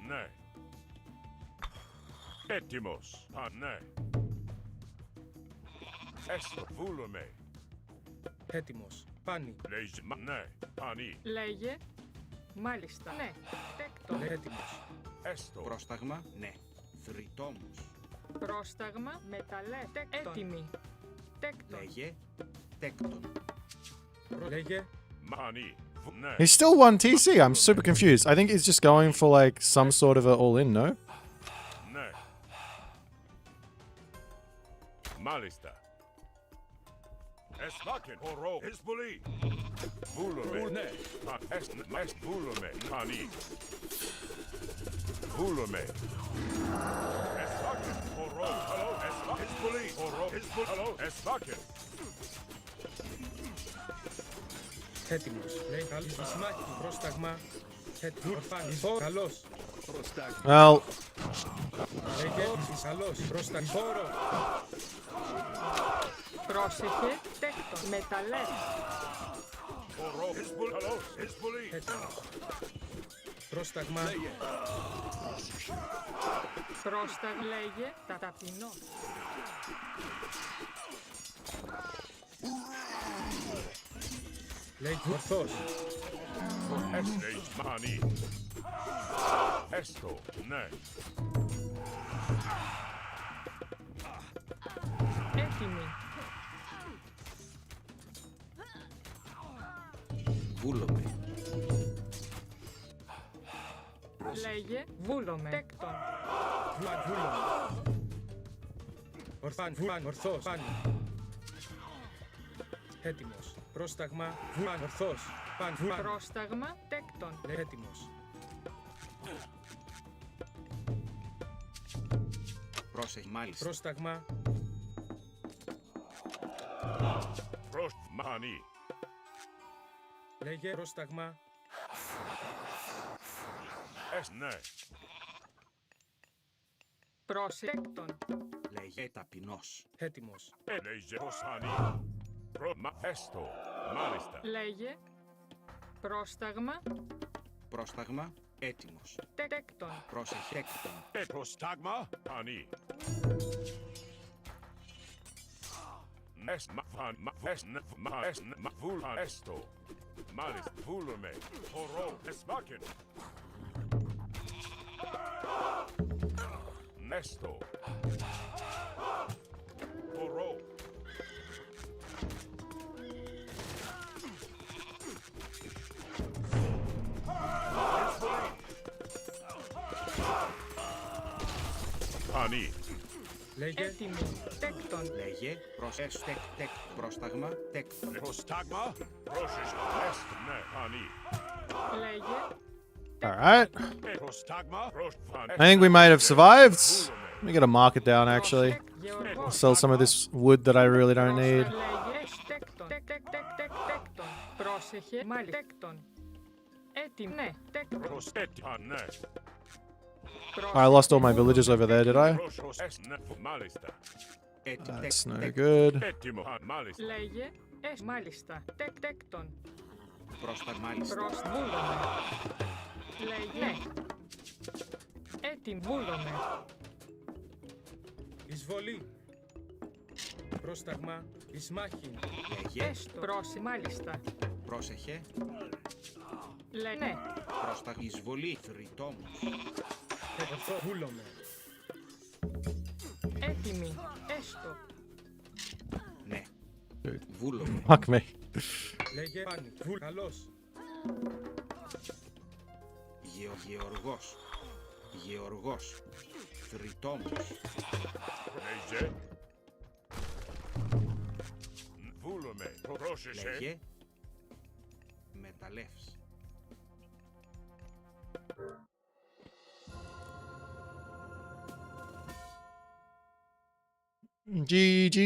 E: Ναι. Έτοιμος. Α, ναι. Έστω. Βούλομαι.
C: Έτοιμος. Πάνι.
E: Λέιζε. Μα, ναι. Πανί.
D: Λέγε. Μάλιστα. Ναι. Τέκτον.
C: Έτοιμος.
E: Έστω.
B: Πρόσταγμα, ναι. Θρητόμος.
D: Πρόσταγμα. Μεταλλέ. Τέκτον. Έτοιμη. Τέκτον.
B: Λέγε. Τέκτον.
C: Λέγε.
E: Μανί. Ναι.
A: He's still 1 TC. I'm super confused. I think he's just going for like some sort of a all-in, no?
E: Ναι. Μάλιστα. Εσβάκεν. Ορό. Εσβολή. Βούλομαι. Ναι. Βούλομαι. Πανί. Βούλομαι. Εσβάκεν. Ορό. Καλό. Εσβολή. Ορό. Εσβολή. Καλό. Εσβάκεν.
C: Έτοιμος. Λέει καλή. Ισμάχη. Πρόσταγμα. Έτοιμος. Πάνι. Καλός.
A: Well,
C: Λέγε. Καλός. Πρόσταγμα. Φόρο.
D: Πρόσεχε. Τέκτον. Μεταλλέ.
E: Ορό. Εσβολή. Καλό. Εσβολή.
C: Έτοιμος. Πρόσταγμα.
D: Πρόσταγμα. Λέγε. Ταπεινό.
C: Λέγε. Ορθός.
E: Έστω. Μανί. Έστω. Ναι.
D: Έτοιμη.
B: Βούλομαι.
D: Λέγε. Βούλομαι. Τέκτον.
C: Βούλο. Ορθάν. Βούλαν. Ορθός. Πάνι. Έτοιμος. Πρόσταγμα. Βούλαν. Ορθός. Παν. Βούλαν.
D: Πρόσταγμα. Τέκτον.
C: Έτοιμος.
B: Πρόσεχε. Μάλιστα.
C: Πρόσταγμα.
E: Προς. Μανί.
C: Λέγε. Πρόσταγμα.
E: Ναι.
D: Πρόσεχε. Τέκτον.
B: Λέγε. Ταπεινός.
C: Έτοιμος.
E: Έλεγε Ποσάνι. Έστω. Μάλιστα.
D: Λέγε. Πρόσταγμα.
B: Πρόσταγμα. Έτοιμος.
D: Τέκτον.
B: Πρόσεχε. Τέκτον.
E: Προστάγμα. Πανί. Βούλα. Έστω. Μάλιστα. Βούλομαι. Ορό. Εσβάκεν. Έστω. Ορό. Πανί.
C: Λέγε.
D: Έτοιμη. Τέκτον.
B: Λέγε. Προσέξτε. Πρόσταγμα. Τέκτον.
E: Προστάγμα. Πρόσεχε. Έστω. Ναι. Πανί.
D: Λέγε.
A: alright.
E: Προστάγμα.
A: I think we might have survived. Let me get a market down, actually.
D: Γεωργός.
A: Sell some of this wood that I really don't need.
D: Λέγε. Τέκτον. Τέκτον. Πρόσεχε. Μάλιστα. Τέκτον. Έτοιμη. Ναι. Τέκτον.
E: Προσέτια. Ναι.
A: I lost all my villages over there, did I?
E: Μάλιστα.
A: That's no good.
E: Έτοιμο. Μάλιστα.
D: Λέγε. Μάλιστα. Τέκτον.
B: Πρόσταγμα. Μάλιστα.
D: Βούλομαι. Λέγε. Έτοιμη. Βούλομαι.
C: Εισβολή. Πρόσταγμα. Ισμάχη.
B: Λέγε.
D: Έστω. Μάλιστα.
B: Πρόσεχε.
D: Λέγε. Ναι.
B: Πρόσταγμα. Εισβολή. Θρητόμος.
C: Ορθό. Βούλομαι.
D: Έτοιμη. Έστω.
B: Ναι. Βούλομαι.
A: Fuck me.
C: Λέγε. Πάνι. Βούλ. Καλός.
B: Γεωργός. Γεωργός. Θρητόμος.
E: Λέγε. Βούλομαι. Πρόσεχε.
B: Λέγε. Μεταλλεύς.
A: GG.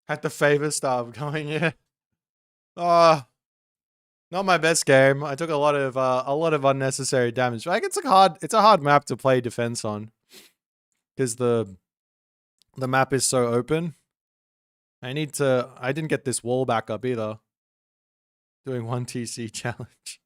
A: Had the favor start going, yeah. Ah, Not my best game. I took a lot of unnecessary damage. Like it's a hard map to play defense on. Because the map is so open. I didn't get this wall back up either. Doing 1 TC challenge.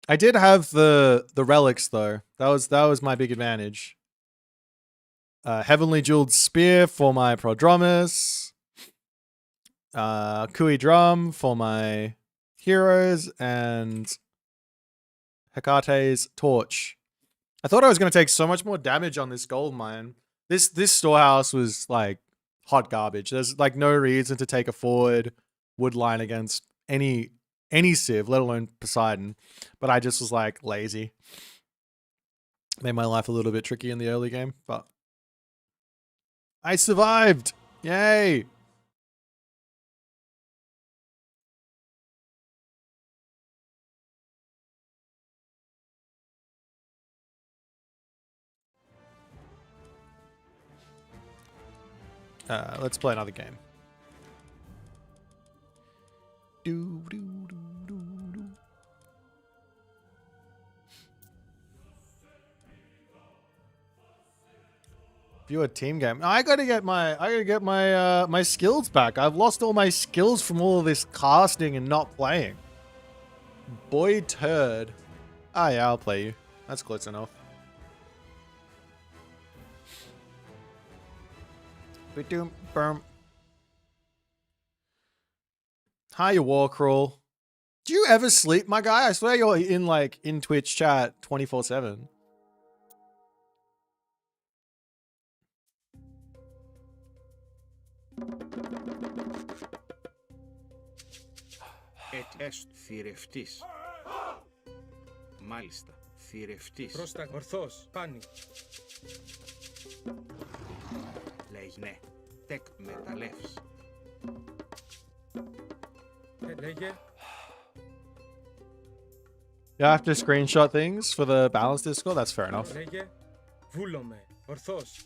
A: I did have the relics though. That was my big advantage. Heavenly Jeweled Spear for my Prodromus. Kui Drum for my heroes, and Hecate's Torch. I thought I was going to take so much more damage on this gold mine. This storehouse was like hot garbage. There's like no reason to take a forward wood line against any civ, let alone Poseidon. But I just was like lazy. Made my life a little bit tricky in the early game, but I survived. Yay! Let's play another game. View a team game. I gotta get my my skills back. I've lost all my skills from all of this casting and not playing. Boy turd. Ah yeah, I'll play you. That's close enough. Hi, you war crawl. Do you ever sleep, my guy? I swear you're in Twitch chat 24/7.
B: Θηρευτής. Μάλιστα. Θηρευτής.
C: Πρόστα, ορθός, πάνι.
B: Λέγει ναι. Τεκ μεταλλεύς.
C: Λέγε.
A: You have to screenshot things for the balance Discord? That's fair enough.
C: Λέγε. Βούλομαι. Ορθός.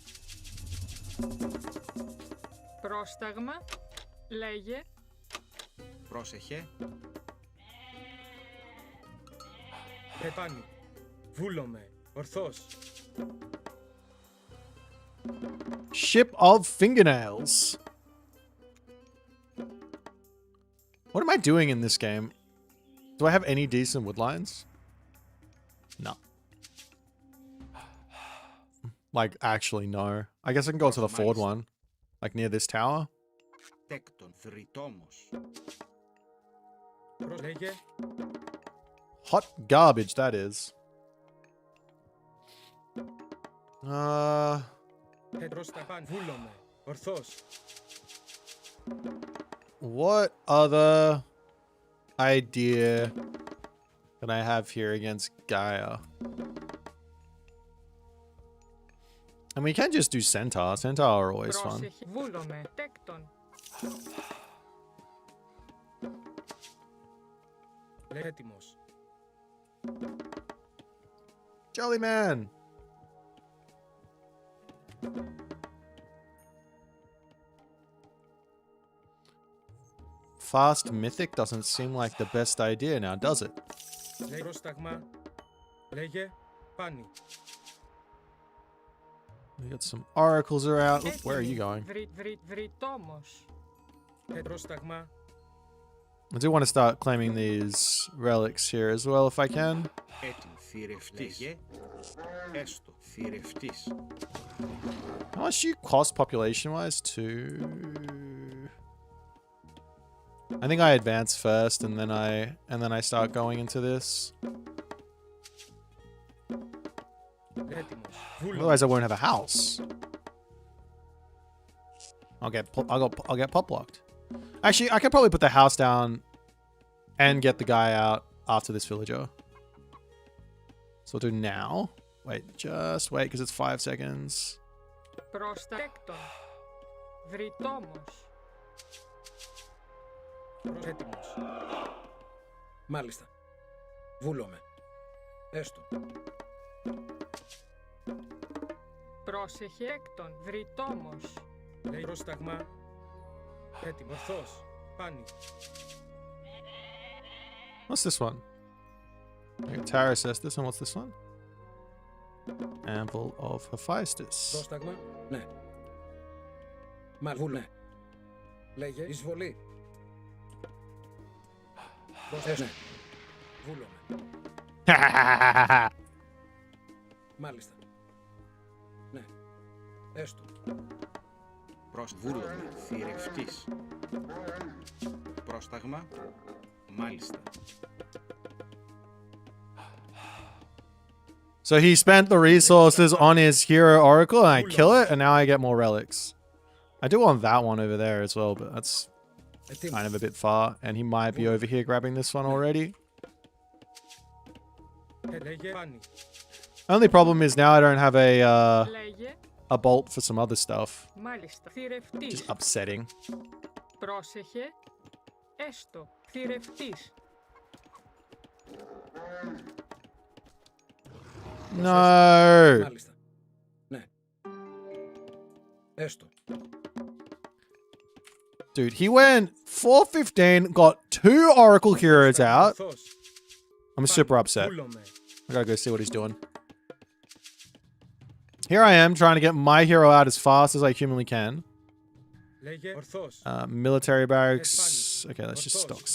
D: Πρόσταγμα. Λέγε.
B: Πρόσεχε.
C: Πάνι. Βούλομαι. Ορθός.
A: Ship of fingernails. What am I doing in this game? Do I have any decent wood lines? No. Like, actually, no. I guess I can go to the forward one. Like, near this tower.
B: Τέκτον θρητόμος.
C: Λέγε.
A: Hot garbage, that is.
C: Πρόστα, πάνι. Βούλομαι. Ορθός.
A: What other idea can I have here against Gaia? And we can just do Centaur. Centaur are always fun.
D: Πρόσεχε. Βούλομαι. Τέκτον.
C: Λέγε έτοιμος.
A: Jolly man! Fast mythic doesn't seem like the best idea now, does it?
C: Λέγε πρόσταγμα. Λέγε. Πάνι.
A: We got some oracles around. Oop, where are you going?
D: Βρυτόμος.
C: Πρόσταγμα.
A: I do want to start claiming these relics here as well if I can.
B: Έτοιμο. Θηρευτής. Λέγε. Έστω. Θηρευτής.
A: How much do you cost population-wise? 2. I think I advance first, and then I start going into this.
C: Έτοιμος.
A: Otherwise, I won't have a house. I'll get pop locked. Actually, I could probably put the house down and get the guy out after this villager. So we'll do now. Wait, just wait, because it's 5 seconds.
D: Πρόστα. Τέκτον. Βρυτόμος.
C: Έτοιμος. Μάλιστα.
F: Βούλομαι. Έστω.
D: Πρόσεχε έκτον. Βρυτόμος.
C: Λέει πρόσταγμα. Έτοιμο. Ορθός. Πάνι.
A: What's this one? Okay, Tara says this, and what's this one? Anvil of Hephaestus.
F: Πρόσταγμα. Ναι. Βούλομαι. Λέγε. Εισβολή. Ναι. Βούλομαι. Μάλιστα. Ναι. Έστω.
B: Προς βούλομαι. Θηρευτής. Πρόσταγμα. Μάλιστα.
A: So he spent the resources on his hero oracle, and I kill it, and now I get more relics. I do want that one over there as well, but that's kind of a bit far, and he might be over here grabbing this one already.
C: Λέγε. Πάνι.
A: Only problem is now I don't have
D: Λέγε.
A: a bolt for some other stuff,
D: Μάλιστα.
A: which
D: Θηρευτής.
A: is upsetting.
D: Πρόσεχε. Έστω. Θηρευτής.
A: No.
F: Μάλιστα. Ναι. Έστω.
A: Dude, he went 415, got 2 oracle heroes out.
C: Ορθός.
A: I'm super upset.
C: Βούλομαι.
A: I gotta go see what he's doing. Here I am trying to get my hero out as fast as I humanly can.
C: Λέγε. Ορθός.
A: Military barracks. Okay, let's just stock.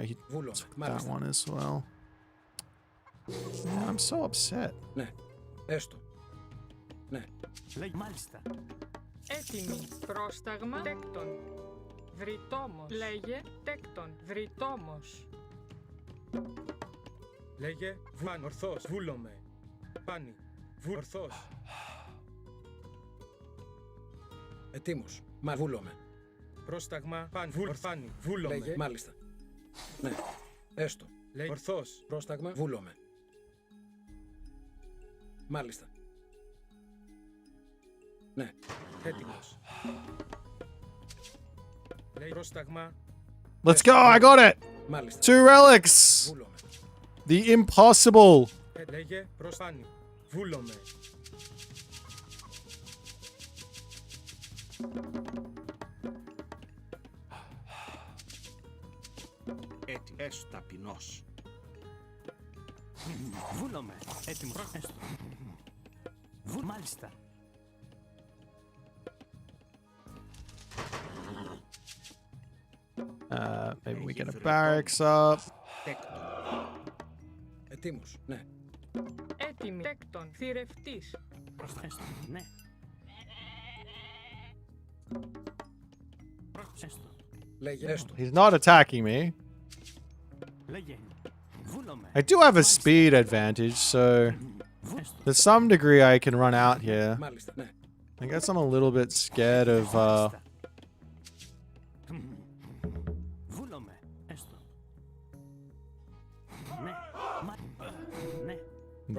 A: He
F: Βούλομαι.
A: took that
F: Μάλιστα.
A: one as well. Yeah, I'm so upset.
F: Ναι. Έστω. Ναι.
C: Λέγε. Μάλιστα.
D: Έτοιμη. Πρόσταγμα. Τέκτον. Βρυτόμος. Λέγε. Τέκτον. Βρυτόμος.
C: Λέγε. Πάνι. Ορθός. Βούλομαι. Πάνι. Ορθός.
F: Ετοίμος. Βούλομαι.
C: Πρόσταγμα. Πάνι. Ορθάνι. Βούλομαι.
F: Λέγε. Μάλιστα. Ναι. Έστω.
C: Λέγε. Ορθός.
F: Πρόσταγμα. Βούλομαι. Μάλιστα. Ναι.
C: Έτοιμος. Λέγε. Πρόσταγμα.
A: Let's go! I got it!
F: Μάλιστα.
A: 2 relics!
F: Βούλομαι.
A: The impossible!
C: Λέγε. Πάνι. Βούλομαι.
B: Έστω ταπεινός.
G: Βούλομαι. Έτοιμος. Έστω. Μάλιστα.
A: Maybe we get a barracks up.
B: Τέκτον.
F: Ετοίμος. Ναι.
D: Έτοιμη. Τέκτον. Θηρευτής.
G: Έστω. Ναι. Έστω.
F: Λέγε. Έστω.
A: He's not attacking me.
G: Λέγε. Βούλομαι.
A: I do have a speed advantage, so to some degree I can run out here.
F: Μάλιστα. Ναι.
A: I guess I'm a little bit scared of
G: Βούλομαι. Έστω. Ναι. Ναι.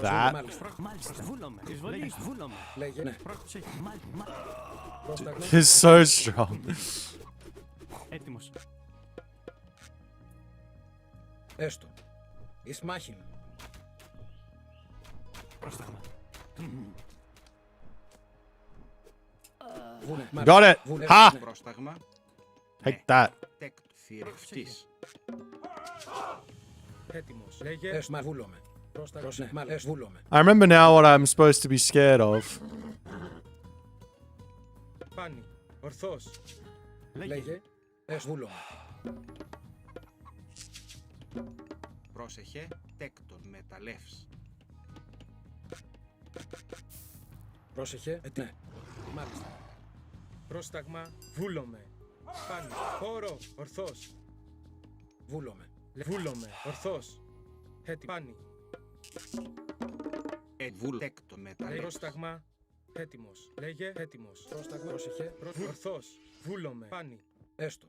A: that.
F: Μάλιστα.
G: Μάλιστα. Βούλομαι. Λέγε. Βούλομαι.
F: Λέγε. Ναι.
G: Πρόσταγμα.
A: He's so strong.
G: Έτοιμος.
F: Έστω. Εις μάχην.
G: Πρόσταγμα.
F: Βούνε.
A: Got it!
F: Βούνε.
A: Ha!
F: Ναι.
B: Πρόσταγμα.
A: Take that.
B: Τέκτον. Θηρευτής.
C: Έτοιμος. Λέγε.
F: Έστω. Βούλομαι. Πρόσταγμα. Ναι. Μάλιστα. Βούλομαι.
A: I remember now what I'm supposed to be scared of.
C: Πάνι. Ορθός.
F: Λέγε. Έστω. Βούλομαι.
B: Πρόσεχε. Τέκτον. Μεταλλεύς.
F: Πρόσεχε. Ναι. Μάλιστα.
C: Πρόσταγμα. Βούλομαι. Πάνι. Χώρο. Ορθός.
F: Βούλομαι.
C: Βούλομαι. Ορθός. Έτοιμο. Πάνι.
B: Βούλ. Τέκτον.
C: Λέγε.
B: Μεταλλεύς.
C: Πρόσταγμα. Έτοιμος. Λέγε. Έτοιμος.
F: Πρόσταγμα. Πρόσεχε.
C: Ορθός. Βούλομαι. Πάνι.
F: Έστω.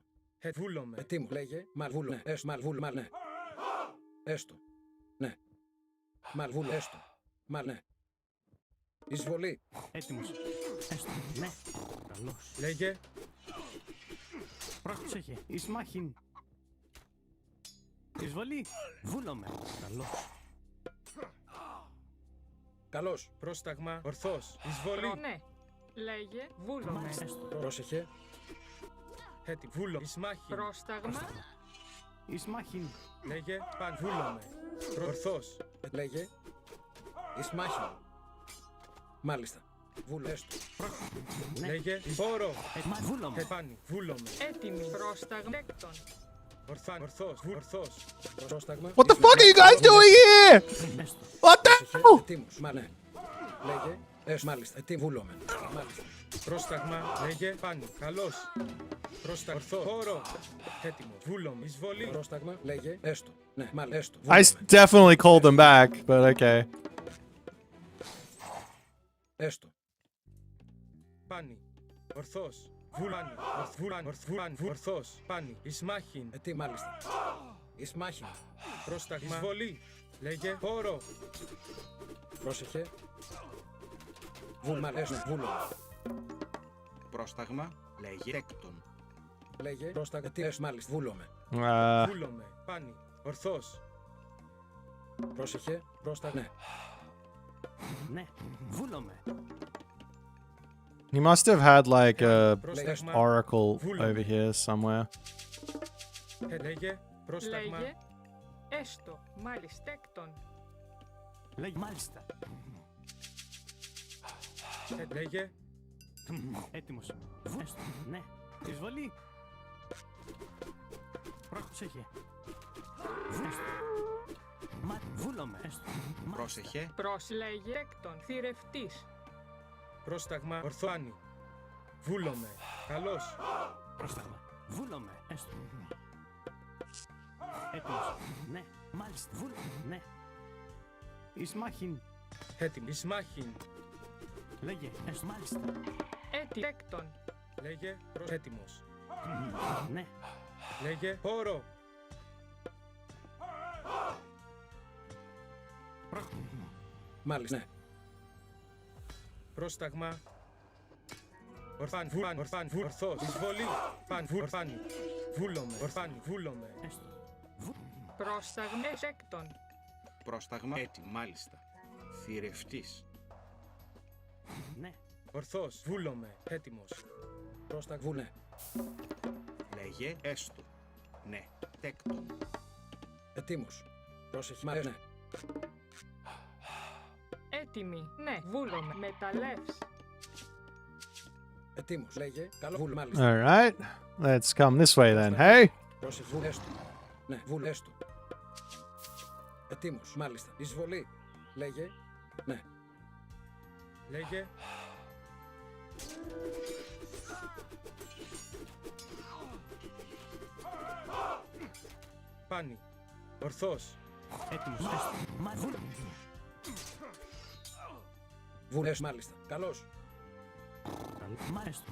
C: Βούλομαι.
F: Ετοίμος. Λέγε. Μαλβούλο. Ναι. Έστω. Μαλβούλο. Μαλ. Ναι. Έστω. Ναι. Μαλβούλο. Έστω. Μαλ. Ναι. Εισβολή.
G: Έτοιμος. Έστω. Ναι. Καλώς.
C: Λέγε.
G: Πρόσεχε. Εις μάχην. Εισβολή. Βούλομαι. Καλώς.
F: Καλώς.
C: Πρόσταγμα. Ορθός. Εισβολή.
D: Ναι. Λέγε βούλομαι.
G: Έστω.
F: Πρόσεχε.
C: Έτοιμο. Βούλο. Ισμάχη.
D: Πρόσταγμα.
G: Ισμάχιν.
C: Λέγε. Παν. Βούλομαι. Ορθός.
F: Λέγε. Ισμάχιν. Μάλιστα. Βούλο. Έστω.
G: Ναι.
C: Λέγε. Πόρο.
G: Βούλομαι.
C: Επάνι. Βούλομαι.
D: Έτοιμη. Πρόσταγμα. Τέκτον.
C: Ορθάν. Ορθός. Ορθός.
F: Πρόσταγμα.
A: What the fuck are you guys doing here?
G: Έστω.
A: What the
F: Πρόσεχε.
A: hell?
F: Ετοίμος. Μα ναι. Λέγε. Έστω. Μάλιστα. Ετοίμο. Βούλομαι. Μάλιστα.
C: Πρόσταγμα. Λέγε. Πάνι. Καλώς. Πρόσταγμα. Ορθό. Πόρο. Έτοιμο. Βούλομαι. Εισβολή.
F: Πρόσταγμα. Λέγε. Έστω. Ναι. Μάλιστα. Έστω.
A: I definitely called them back, but okay.
F: Έστω.
C: Πάνι. Ορθός. Βούλάνι. Βούλάνι. Ορθός. Πάνι. Ισμάχιν.
F: Ετοίμο. Μάλιστα. Ισμάχιν.
C: Πρόσταγμα. Εισβολή. Λέγε. Πόρο.
F: Πρόσεχε. Βούλμα. Έστω. Βούλομαι.
B: Πρόσταγμα. Λέγε. Τέκτον.
F: Λέγε. Πρόσταγμα. Τι έστω. Μάλιστα. Βούλομαι.
C: Βούλομαι. Πάνι. Ορθός.
F: Πρόσεχε. Πρόσταγμα. Ναι.
G: Ναι. Βούλομαι.
A: He must have had like a
C: Πρόσταγμα.
A: oracle over here somewhere.
C: Λέγε. Πρόσταγμα.
D: Λέγε. Έστω. Μάλιστα. Τέκτον.
G: Λέγε μάλιστα.
C: Λέγε.
G: Έτοιμος. Έστω. Ναι. Εισβολή. Πρόσεχε. Έστω. Βούλομαι. Έστω.
B: Πρόσεχε.
D: Λέγε. Τέκτον. Θηρευτής.
C: Πρόσταγμα. Ορθάνι. Βούλομαι. Καλώς.
G: Πρόσταγμα. Βούλομαι. Έστω. Έτοιμος. Ναι. Μάλιστα. Βούλομαι. Ναι. Ισμάχιν.
C: Έτοιμο. Ισμάχιν.
G: Λέγε. Έστω. Μάλιστα.
D: Τέκτον.
C: Λέγε. Έτοιμος.
G: Ναι.
C: Λέγε. Πόρο.
F: Μάλιστα. Ναι.
C: Πρόσταγμα. Ορθάνι. Ορθός. Εισβολή. Ορθάνι. Βούλομαι. Ορθάνι. Βούλομαι.
G: Έστω.
D: Πρόσταγμα. Τέκτον.
B: Πρόσταγμα. Έτοιμο. Μάλιστα. Θηρευτής.
G: Ναι.
C: Ορθός. Βούλομαι. Έτοιμος.
F: Πρόσταγμα. Βούλε.
B: Λέγε. Έστω. Ναι. Τέκτον.
F: Ετοίμος. Πρόσεχε. Μάλιστα. Ναι.
D: Έτοιμη. Ναι. Βούλομαι. Μεταλλεύς.
F: Ετοίμος. Λέγε. Καλό. Βούλε. Μάλιστα.
A: All right, let's come this way then. Hey,
F: Πρόσεχε. Βούλε. Έστω. Ναι. Βούλε. Έστω. Ετοίμος. Μάλιστα. Εισβολή. Λέγε. Ναι.
C: Λέγε. Πάνι. Ορθός.
G: Έτοιμος. Έστω. Βούλομαι.
F: Βούλε. Μάλιστα. Καλώς.
G: Μάλιστα.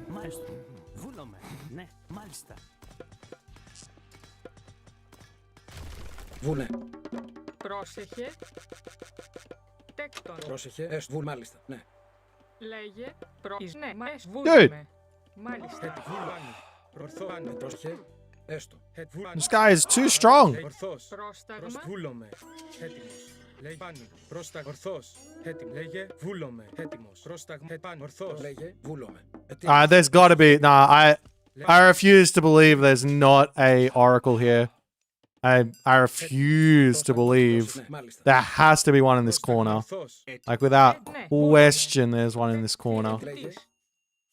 G: Μάλιστα. Βούλομαι. Ναι. Μάλιστα.
F: Βούλε.
D: Πρόσεχε. Τέκτον.
F: Πρόσεχε. Έστω. Βούλε. Μάλιστα. Ναι.
D: Λέγε. Ναι. Βούλομαι. Μάλιστα.
C: Βούλάνι. Ορθάνι.
F: Πρόσεχε. Έστω.
A: this guy is too strong.
C: Ορθός.
D: Πρόσταγμα.
C: Βούλομαι. Έτοιμος. Λέγε. Πάνι. Πρόσταγμα. Ορθός. Έτοιμο. Λέγε. Βούλομαι. Έτοιμος. Πρόσταγμα. Πάνι. Ορθός.
F: Λέγε. Βούλομαι. Ετοίμος.
A: There's got to be. Nah, I refuse to believe there's not a oracle here. I refuse to believe
F: Ναι. Μάλιστα.
A: there has to be one in this corner.
C: Ορθός.
A: Like without question, there's one in this corner.
F: Λέγε.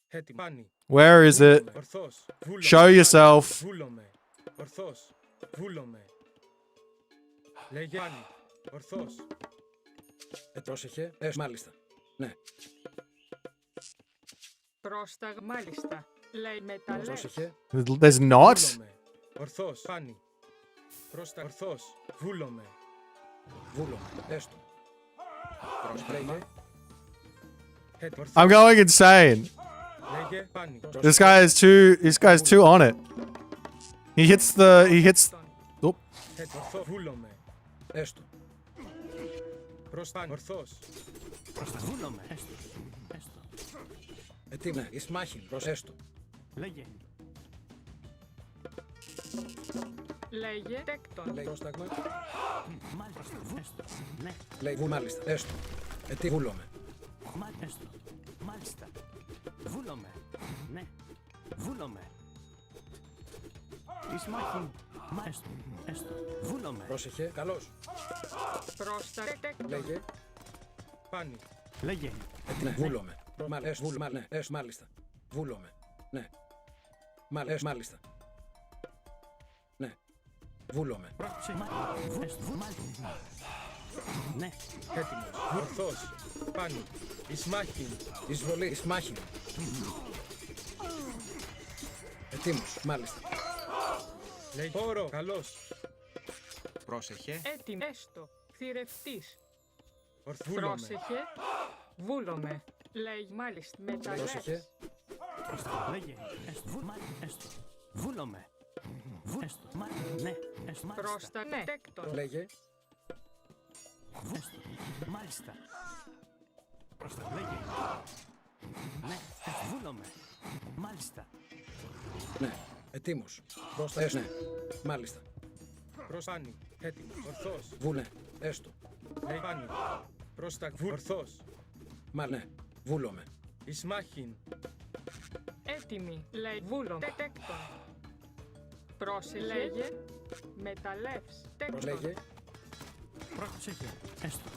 C: Έτοιμο. Πάνι.
A: Where is it?
C: Ορθός.
A: Show yourself.
C: Βούλομαι. Ορθός. Βούλομαι. Λέγε. Πάνι. Ορθός.
F: Πρόσεχε. Έστω. Μάλιστα. Ναι.
D: Πρόσταγμα. Μάλιστα. Λέει μεταλλεύς.
F: Πρόσεχε.
A: There's not.
C: Βούλομαι. Ορθός. Πάνι. Πρόσταγμα. Ορθός. Βούλομαι.
F: Βούλομαι. Έστω.
B: Πρόσταγμα.
F: Λέγε.
C: Έτοιμος.
A: I'm going insane.
C: Λέγε. Πάνι.
A: This guy is too on it. He hits. Oh,
C: Ορθό. Βούλομαι.
F: Έστω.
C: Πρόσταγμα. Ορθός.
G: Βούλομαι. Έστω. Έστω.
F: Ετοίμο. Ναι. Ισμάχιν. Προς έστω.
G: Λέγε.
D: Λέγε τέκτον.
F: Λέει πρόσταγμα.
G: Μάλιστα. Έστω. Ναι.
F: Λέει μάλιστα. Έστω. Τι βούλομαι.
G: Έστω. Μάλιστα. Βούλομαι. Ναι. Βούλομαι. Εις μάχην. Έστω. Έστω. Βούλομαι.
F: Πρόσεχε. Καλώς.
D: Πρόστα τέκτον.
F: Λέγε.
C: Πάνι.
G: Λέγε.
F: Ναι. Βούλομαι. Μάλιστα. Βούλομαι. Ναι. Μάλιστα. Ναι. Βούλομαι.
G: Ναι.
C: Έτοιμος. Ορθός. Πάνι. Εις μάχην.
F: Εισβολή. Εισμάχιν. Ετοίμος. Μάλιστα.
C: Λέει πόρο. Καλός.
B: Πρόσεχε.
D: Έτοιμο. Έστω. Θηρευτής.
C: Ορθούλομαι.
D: Πρόσεχε. Βούλομαι. Λέγει μάλιστα. Μεταλλεύς.
F: Πρόσεχε.
G: Λέγε. Έστω. Έστω. Βούλομαι. Έστω. Ναι. Έστω.
D: Πρόστα ναι. Τέκτον.
F: Λέγε.
G: Έστω. Μάλιστα. Λέγε. Ναι. Βούλομαι. Μάλιστα.
F: Ναι. Ετοίμος. Πρόστα. Ναι. Μάλιστα.
C: Προς πάνι. Έτοιμος. Ορθός.
F: Βούλε. Έστω.
C: Λέει πάνι. Πρόστα. Ορθός.
F: Ναι. Βούλομαι.
C: Εις μάχην.
D: Έτοιμη. Λέει βούλομαι. Τέκτον. Πρόσεχε. Μεταλλεύς. Τέκτον.
F: Λέγε.
G: Πρόσεχε. Έστω.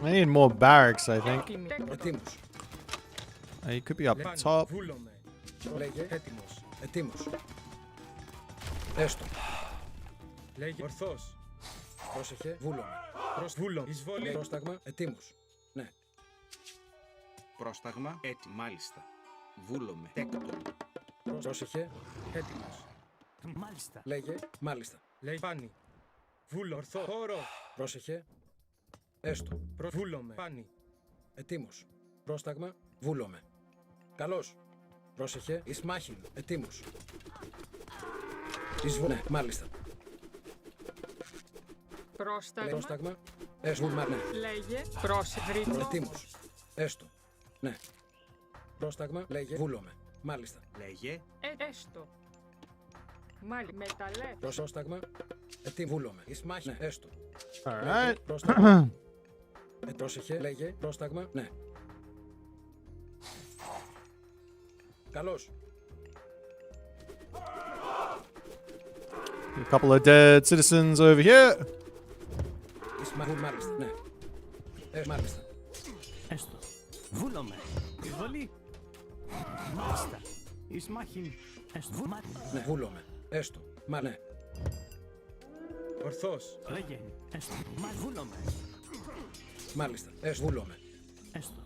A: I need more barracks, I think.
D: Έτοιμη. Τέκτον.
F: Ετοίμος.
A: He could be up
C: Πάνι.
A: top.
C: Βούλομαι.
F: Λέγε.
C: Έτοιμος.
F: Ετοίμος. Έστω.
C: Λέγε ορθός.
F: Πρόσεχε. Βούλομαι.
C: Προς βούλομαι. Εισβολή.
F: Πρόσταγμα. Ετοίμος. Ναι.
B: Πρόσταγμα. Έτι. Μάλιστα. Βούλομαι. Τέκτον.
F: Πρόσεχε.
C: Έτοιμος.
G: Μάλιστα.
F: Λέγε. Μάλιστα.
C: Λέει πάνι. Βούλο. Ορθό. Πόρο.
F: Πρόσεχε. Έστω.
C: Προς βούλομαι. Πάνι.
F: Ετοίμος. Πρόσταγμα. Βούλομαι. Καλώς. Πρόσεχε. Ισμάχιν. Ετοίμος. Ναι. Μάλιστα.
D: Πρόσταγμα.
F: Πρόσταγμα. Έσβουλμα. Ναι.
D: Λέγε. Πρόσεχε.
F: Ετοίμος. Έστω. Ναι. Πρόσταγμα. Λέγε. Βούλομαι. Μάλιστα.
B: Λέγε.
D: Έστω. Μάλι. Μεταλλεύς.
F: Πρόσταγμα. Βούλομαι. Ισμάχιν. Ναι. Έστω.
A: Alright.
F: Πρόσταγμα. Πρόσεχε. Λέγε. Πρόσταγμα. Ναι. Καλώς.
A: A couple of dead citizens over here.
F: Μάλιστα. Ναι. Μάλιστα.
G: Έστω. Βούλομαι. Εισβολή. Μάλιστα. Εις μάχην. Έστω.
F: Ναι. Βούλομαι. Έστω. Ναι.
C: Ορθός.
G: Λέγε. Έστω. Βούλομαι.
F: Μάλιστα. Βούλομαι.
G: Έστω.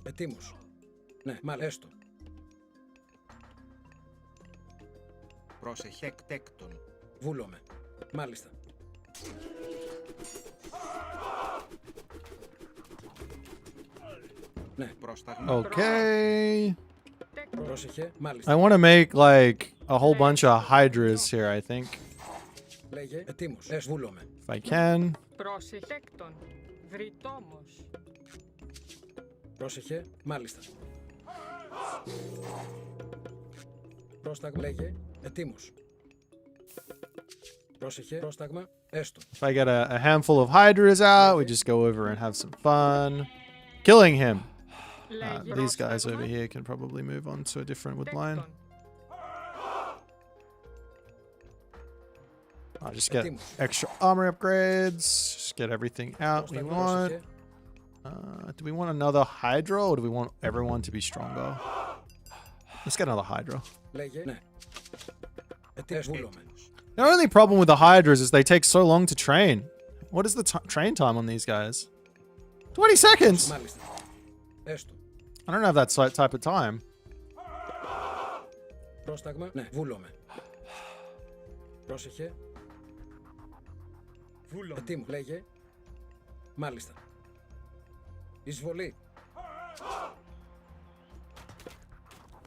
F: Ετοίμος. Ναι. Έστω.
B: Πρόσεχε. Τέκτον.
F: Βούλομαι. Μάλιστα. Ναι.
B: Πρόσταγμα.
A: Okay.
F: Πρόσεχε.
A: I
F: Μάλιστα.
A: want to make like a whole bunch of hydras here, I think.
F: Λέγε. Ετοίμος. Βούλομαι.
A: If I can.
D: Πρόσεχε. Τέκτον. Βρυτόμος.
F: Πρόσεχε. Μάλιστα. Πρόσταγμα. Λέγε. Ετοίμος. Πρόσεχε. Πρόσταγμα. Έστω.
A: If I get a handful of hydras out, we just go over and have some fun. Killing him.
D: Λέγε.
A: These guys
D: πρόσταγμα.
A: over here can probably move on to a different wood line.
D: Τέκτον.
A: I'll just get
F: Ετοίμος.
A: extra armor upgrades. Just get everything out we
F: Πρόσταγμα.
A: want.
F: Πρόσεχε.
A: Do we want another hydra or do we want everyone to be stronger? Let's get another hydra.
F: Λέγε. Ναι. Βούλομαι.
A: The only problem with the hydras is they take so long to train. What is the train time on these guys? 20 seconds!
F: Μάλιστα. Έστω.
A: I don't have that type of time.
F: Πρόσταγμα. Ναι. Βούλομαι. Πρόσεχε.
C: Βούλομαι.
F: Ετοίμος. Λέγε. Μάλιστα. Εισβολή.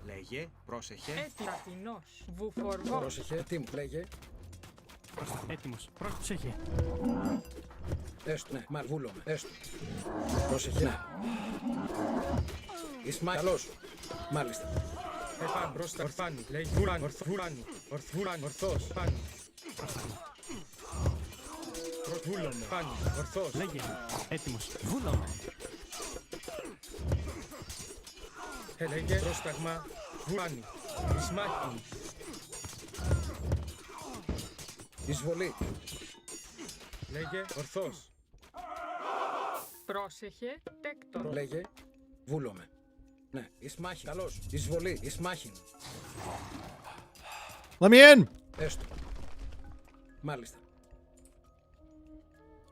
B: Λέγε. Πρόσεχε.
D: Ταπεινός. Βουφορβός.
F: Πρόσεχε. Ετοίμος. Λέγε.
G: Έτοιμος. Πρόσεχε.
F: Έστω. Ναι. Βούλομαι. Έστω. Πρόσεχε. Ναι. Καλώς. Μάλιστα.
C: Παν μπροστά. Ορφάνι. Λέγε βουράνι. Ορθβουράνι. Ορθβουράνι. Ορθός. Πάνι. Βούλομαι. Πάνι. Ορθός.
G: Λέγε. Έτοιμος. Βούλομαι.
C: Λέγε πρόσταγμα. Βουράνι. Ισμάχη.
F: Εισβολή.
C: Λέγε ορθός.
D: Πρόσεχε, τέκτον.
F: Λέγε βούλομαι. Ναι, Ισμάχη. Καλώς. Εισβολή. Ισμάχη.
A: Let me in!
F: Έστω. Μάλιστα.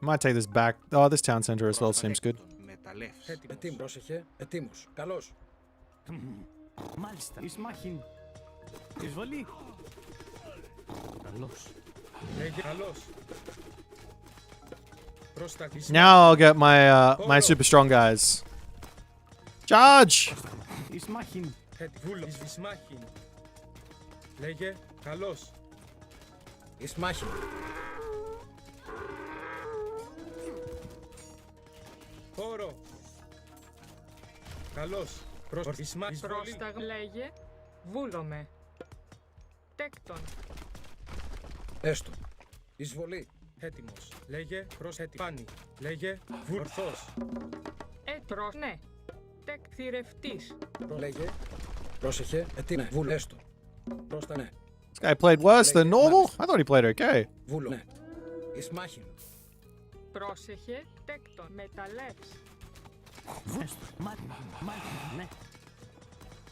A: Might take this back. Oh, this town center as well seems good.
B: Μεταλλεύς.
F: Ετοίμος. Πρόσεχε. Ετοίμος. Καλώς.
G: Μάλιστα. Ισμάχιν. Εισβολή. Καλώς.
C: Λέγε καλός. Πρόσταγμα.
A: Now I'll get my super strong guys. Charge!
G: Ισμάχιν.
C: Βούλο. Ισμάχη. Λέγε καλός.
F: Ισμάχη.
C: Χώρο. Καλός. Ισμάχη.
D: Πρόσταγμα. Λέγε βούλομαι. Τέκτον.
F: Έστω. Εισβολή.
C: Έτοιμος. Λέγε πρόσθετη. Πάνι. Λέγε ορθός.
D: Έτρο. Ναι. Τεκ θηρευτής.
F: Λέγε. Πρόσεχε. Ναι. Βούλο. Έστω. Πρόστα. Ναι.
A: This guy played worse than normal? I thought he played okay.
F: Βούλο. Ναι. Ισμάχη.
D: Πρόσεχε, τέκτον. Μεταλλεύς.
G: Έστω. Μάλιστα. Ναι.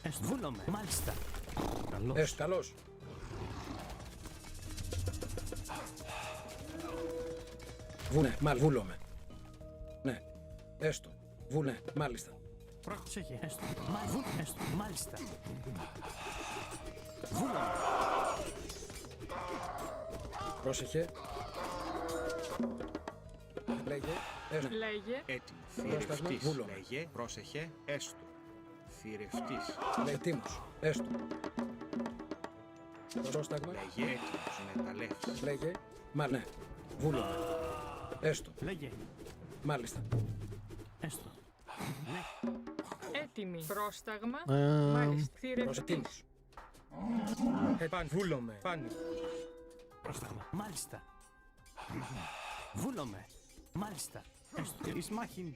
G: Έστω. Βούλομαι. Μάλιστα. Καλώς.
F: Έστω. Καλώς. Βουνε. Βούλομαι. Ναι. Έστω. Βουνε. Μάλιστα.
G: Πρόσεχε. Έστω. Έστω. Μάλιστα. Βούλομαι.
F: Πρόσεχε. Λέγε. Έστω.
D: Λέγε
B: Έτοιμο.
F: Πρόσταγμα.
B: Θηρευτής.
F: Βούλομαι.
B: Λέγε πρόσεχε. Έστω. Θηρευτής.
F: Ετοίμος. Έστω. Πρόσταγμα.
B: Λέγε έτοιμος. Μεταλλεύς.
F: Λέγε. Ναι. Βούλομαι. Έστω.
G: Λέγε.
F: Μάλιστα.
G: Έστω. Ναι.
D: έτοιμη. Πρόσταγμα.
A: Um,
D: Μάλιστα. Θηρευτής.
F: Έτοιμος.
C: Παν. Βούλομαι. Πάνι.
G: Πρόσταγμα. Μάλιστα. Βούλομαι. Μάλιστα. Έστω. Ισμάχιν.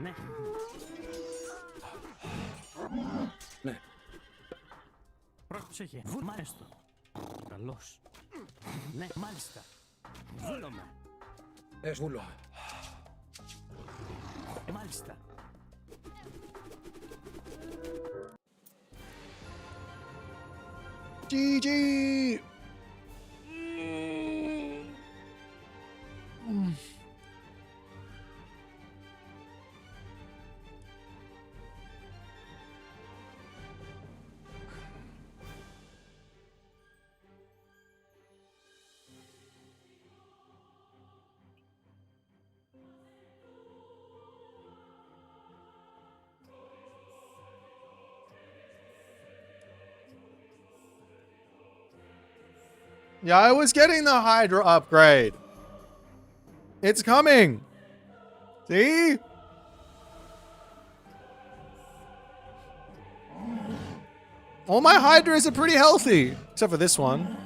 G: Ναι.
F: Ναι.
G: Πρόσεχε. Έστω. Καλώς. Ναι. Μάλιστα. Βούλομαι.
F: Βούλομαι.
G: Μάλιστα.
A: GG! Yeah, I was getting the Hydra upgrade. It's coming. See? All my Hydras are pretty healthy, except for this one.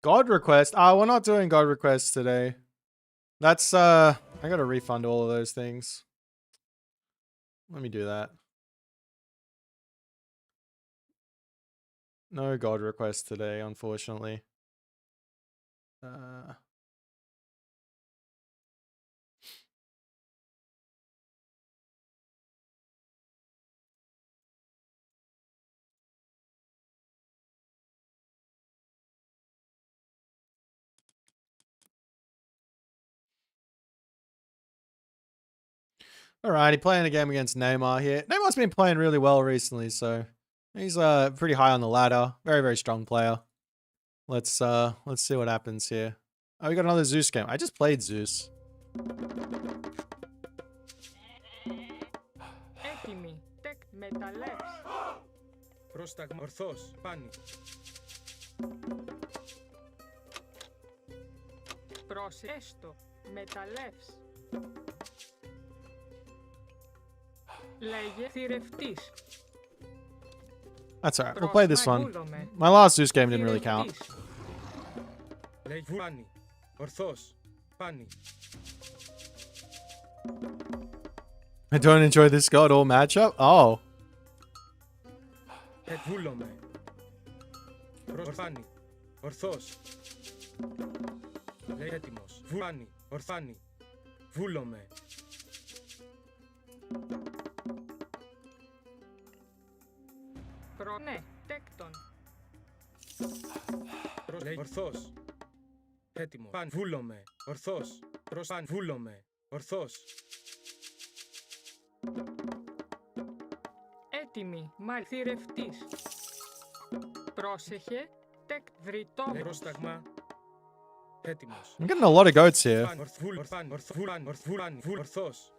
A: God request. We're not doing God requests today. That's I gotta refund all of those things. Let me do that. No God requests today, unfortunately. Alrighty, playing a game against Neymar here. Neymar's been playing really well recently, so he's pretty high on the ladder. Very, very strong player. Let's see what happens here. Oh, we got another Zeus game. I just played Zeus.
D: Έτοιμοι. Τεκ μεταλλεύς.
C: Πρόσταγμα ορθός. Πάνι.
D: Πρόσε. Έστω. Μεταλλεύς. Λέγε θηρευτής.
A: That's alright. We'll play this one.
D: Προσμαγούλομαι.
A: My last Zeus game didn't really count.
D: Θηρευτής.
C: Λέγε πάνι. Ορθός. Πάνι.
A: I don't enjoy this god all matchup. Oh.
C: Βούλομαι. Πάνι. Ορθός. Λέγε έτοιμος. Πάνι. Ορθάνι. Βούλομαι.
D: Ναι. Τέκτον.
C: Λέγε ορθός. Έτοιμο. Παν. Βούλομαι. Ορθός. Παν. Βούλομαι. Ορθός.
D: Έτοιμοι. Μάλ. Θηρευτής. Πρόσεχε. Τεκ. Βρυτόμος.
C: Πρόσταγμα. Έτοιμος.
A: I'm getting a lot of goats here.
C: Παν. Ορθός.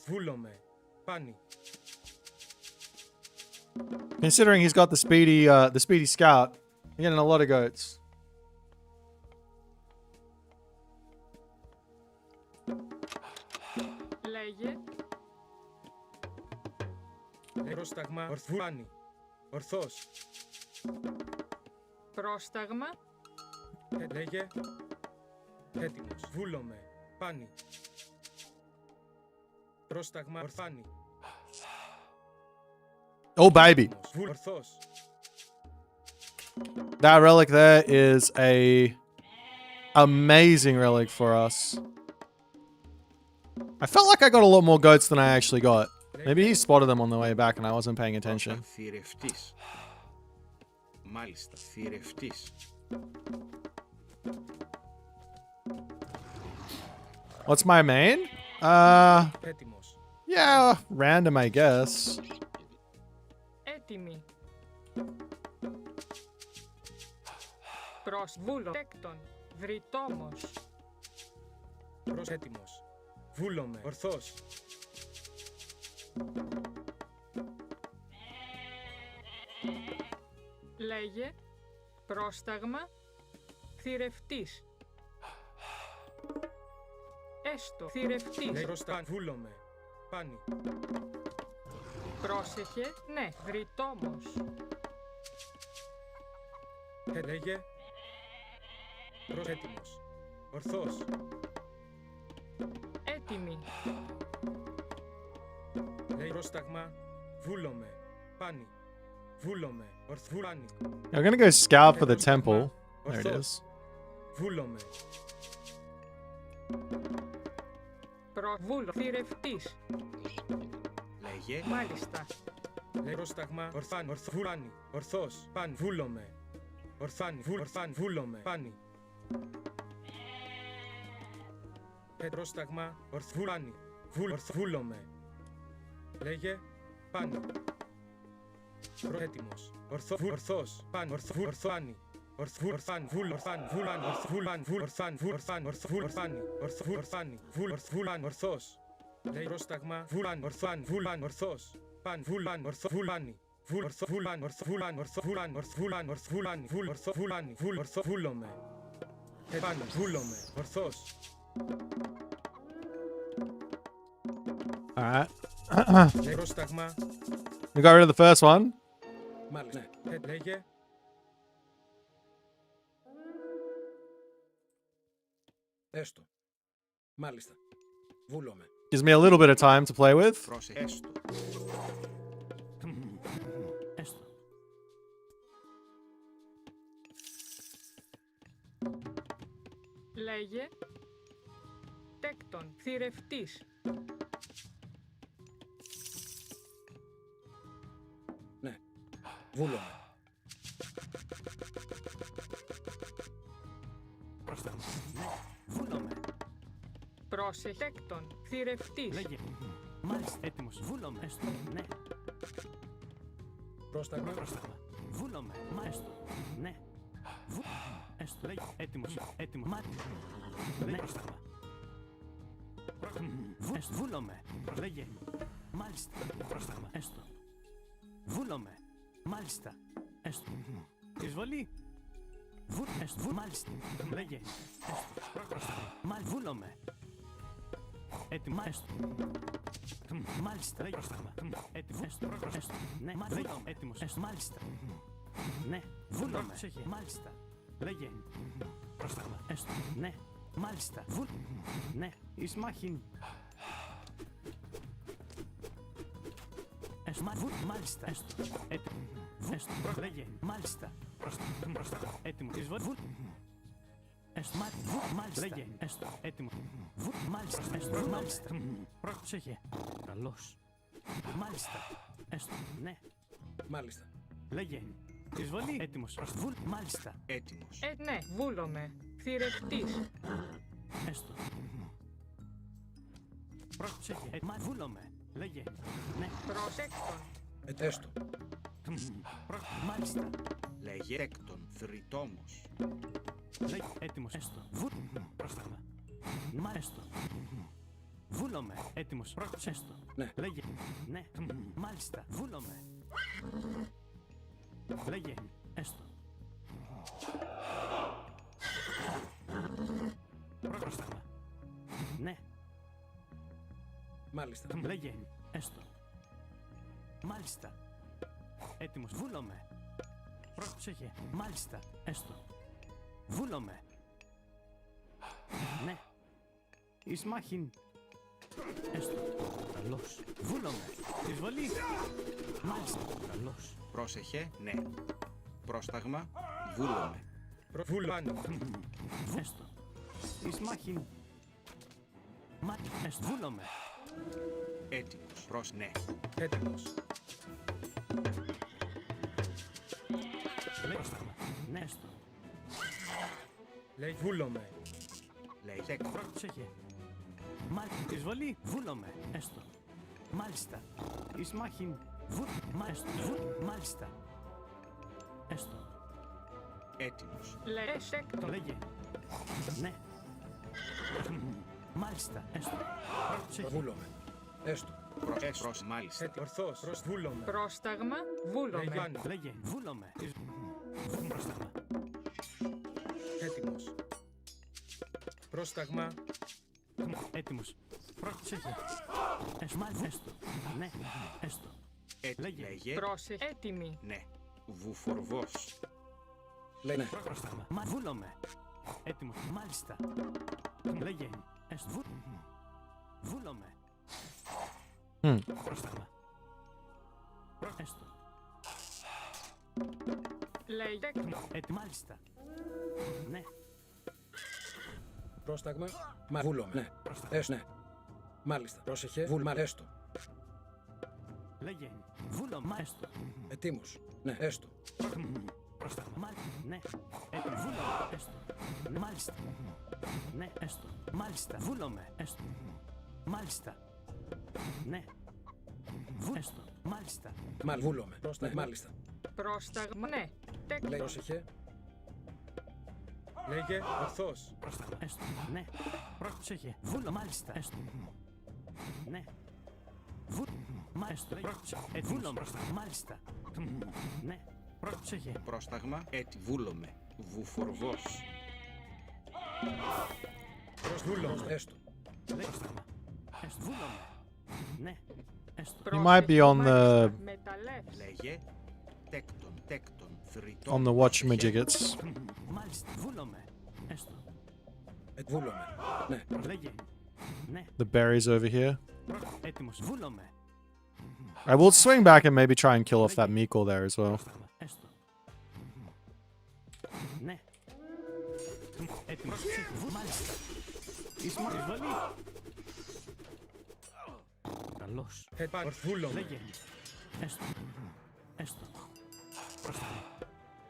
C: Βούλομαι. Πάνι.
A: Considering he's got the speedy scout, I'm getting a lot of goats.
D: Λέγε.
C: Πρόσταγμα. Πάνι. Ορθός.
D: Πρόσταγμα.
C: Λέγε. Έτοιμος. Βούλομαι. Πάνι. Πρόσταγμα. Ορθάνι.
A: Oh baby.
C: Ορθός.
A: That relic there is a amazing relic for us. I felt like I got a lot more goats than I actually got. Maybe he spotted them on the way back and I wasn't paying attention.
B: Θηρευτής. Μάλιστα, θηρευτής.
A: What's my main?
C: Έτοιμος.
A: Yeah, random I guess.
D: Έτοιμοι. Προς βούλο. Τέκτον. Βρυτόμος.
C: Έτοιμος. Βούλομαι. Ορθός.
D: Λέγε. Πρόσταγμα. Θηρευτής. Έστω. Θηρευτής.
C: Λέγε πρόσταγμα. Βούλομαι. Πάνι.
D: Πρόσεχε. Ναι. Βρυτόμος.
C: Λέγε. Έτοιμος. Ορθός.
D: Έτοιμοι.
C: Λέγε πρόσταγμα. Βούλομαι. Πάνι. Βούλομαι. Ορθβούλανι.
A: I'm gonna go scout for the temple. There it is.
C: Βούλομαι.
D: Προβούλο. Θηρευτής.
B: Λέγε.
D: Μάλιστα.
C: Λέγε πρόσταγμα. Ορθάνι. Ορθβούλανι. Ορθός. Πάνι. Βούλομαι. Ορθάνι. Ορθάνι. Βούλομαι. Πάνι. Πρόσταγμα. Ορθβούλανι. Βούλομαι. Λέγε. Πάνι. Έτοιμος. Ορθός. Πάνι. Ορθάνι. Ορθάνι. Ορθάνι. Ορθός. Λέει πρόσταγμα. Βούλαν. Ορθός. Πάνι. Βούλανι. Βούλομαι. Πάνι. Βούλομαι. Ορθός.
A: Alright.
C: Λέει πρόσταγμα.
A: We got rid of the first one.
C: Μάλιστα. Λέγε. Έστω. Μάλιστα. Βούλομαι.
A: Gives me a little bit of time to play with.
B: Πρόσεχε. Έστω.
G: Έστω.
D: Λέγε. Τέκτον. Θηρευτής.
F: Ναι. Βούλομαι.
G: Βούλομαι.
D: Πρόσεχε. Τέκτον. Θηρευτής.
G: Λέγε. Μάλιστα. Έτοιμος. Βούλομαι. Έστω. Ναι.
F: Πρόσταγμα.
G: Πρόσταγμα. Βούλομαι. Μα έστω. Ναι. Έστω. Λέγε. Έτοιμος. Έτοιμος. Μα. Ναι. Πρόσταγμα. Έστω. Βούλομαι. Λέγε. Μάλιστα. Πρόσταγμα. Έστω. Βούλομαι. Μάλιστα. Έστω. Εισβολή. Έστω. Μάλιστα. Λέγε. Έστω. Πρόσταγμα. Βούλομαι. Έτοιμο. Έστω. Μάλιστα. Λέγε. Πρόσταγμα. Έτοιμο. Έστω. Έστω. Ναι. Λέγε. Έτοιμος. Έστω. Μάλιστα. Ναι. Βούλομαι. Μάλιστα. Λέγε. Πρόσταγμα. Έστω. Ναι. Μάλιστα. Ναι. Εις μάχην. Μάλιστα. Έστω. Έτοιμο. Έστω. Λέγε. Μάλιστα. Πρόσταγμα. Έτοιμο. Εισβολή. Έστω. Μάλιστα. Λέγε. Έστω. Έτοιμο. Μάλιστα. Έστω. Μάλιστα. Πρόσεχε. Καλώς. Μάλιστα. Έστω. Ναι.
F: Μάλιστα.
G: Λέγε. Εισβολή. Έτοιμος. Μάλιστα.
B: Έτοιμος.
D: Ναι, βούλομαι. Θηρευτής.
G: Έστω. Πρόσεχε. Βούλομαι. Λέγε. Ναι.
D: Προσέκτον.
F: Έστω.
G: Μάλιστα.
B: Λέγε τέκτον θρητόμος.
G: Λέγε. Έτοιμος. Έστω. Πρόσταγμα. Μα έστω. Βούλομαι. Έτοιμος. Έστω.
F: Ναι.
G: Λέγε. Ναι. Μάλιστα. Βούλομαι. Λέγε. Έστω. Πρόσταγμα. Ναι.
F: Μάλιστα.
G: Λέγε. Έστω. Μάλιστα. Έτοιμος. Βούλομαι. Πρόσεχε. Μάλιστα. Έστω. Βούλομαι. Ναι. Εις μάχην. Έστω. Καλώς. Βούλομαι. Εισβολή. Μάλιστα. Καλώς.
B: Πρόσεχε. Ναι. Πρόσταγμα. Βούλομαι.
C: Βούλομαι.
G: Έστω. Εις μάχην. Έστω. Βούλομαι.
B: Έτοιμος. Ναι.
C: Έτοιμος.
G: Πρόσταγμα. Ναι. Έστω.
C: Λέει βούλομαι.
B: Λέγε τέκτον.
G: Πρόσεχε. Μάλιστα. Εισβολή. Βούλομαι. Έστω. Μάλιστα. Εις μάχην. Μάλιστα. Έστω.
B: Έτοιμος.
D: Λεσέκτον.
G: Λέγε. Ναι. Μάλιστα. Έστω. Πρόσεχε.
F: Βούλομαι. Έστω.
B: Μάλιστα.
C: Ορθός. Βούλομαι.
D: Πρόσταγμα. Βούλομαι.
C: Λέγε.
G: Λέγε. Βούλομαι. Πρόσταγμα.
C: Έτοιμος. Πρόσταγμα.
G: Έτοιμος. Πρόσεχε. Έστω. Ναι. Έστω.
B: Λέγε.
D: Πρόσεχε. Έτοιμη.
B: Ναι. Βουφορβός.
F: Λέει ναι.
G: Πρόσταγμα. Βούλομαι. Έτοιμος. Μάλιστα. Λέγε. Έστω. Βούλομαι. Πρόσταγμα. Έστω.
D: Λέγε.
G: Μάλιστα. Ναι.
F: Πρόσταγμα. Βούλομαι. Ναι. Έστω. Ναι. Μάλιστα. Πρόσεχε. Βούλμα. Έστω.
G: Λέγε. Βούλομαι. Έστω.
F: Ετοίμος. Ναι. Έστω.
G: Πρόσταγμα. Ναι. Βούλομαι. Έστω. Μάλιστα. Ναι. Έστω. Μάλιστα. Βούλομαι. Έστω. Μάλιστα. Ναι. Έστω. Μάλιστα.
F: Βούλομαι. Πρόσταγμα. Μάλιστα.
D: Πρόσταγμα. Ναι.
F: Λέει
D: Τέκτον.
F: πρόσεχε.
C: Λέγε ορθός.
G: Πρόσταγμα. Έστω. Ναι. Πρόσεχε. Βούλο. Μάλιστα. Έστω. Ναι. Μάλιστα. Βούλομαι. Μάλιστα. Ναι. Πρόσεχε.
B: Πρόσταγμα. Βούλομαι. Βουφορβός.
C: Βούλομαι.
F: Έστω.
G: Πρόσταγμα. Έστω. Βούλομαι. Ναι. Έστω.
A: You might be on the
D: Μεταλλεύς.
B: Λέγε τέκτον.
A: on the watch midgets.
G: Μάλιστα. Βούλομαι. Έστω.
F: Βούλομαι. Ναι.
G: Λέγε. Ναι.
A: The berries over here.
G: Έτοιμος. Βούλομαι.
A: I will swing back and maybe try and kill off that Meekle there as well.
G: Πρόσταγμα. Έστω. Ναι. Έτοιμος. Μάλιστα. Εισβολή. Καλώς.
C: Βούλομαι.
G: Λέγε. Έστω. Έστω. Πρόσταγμα.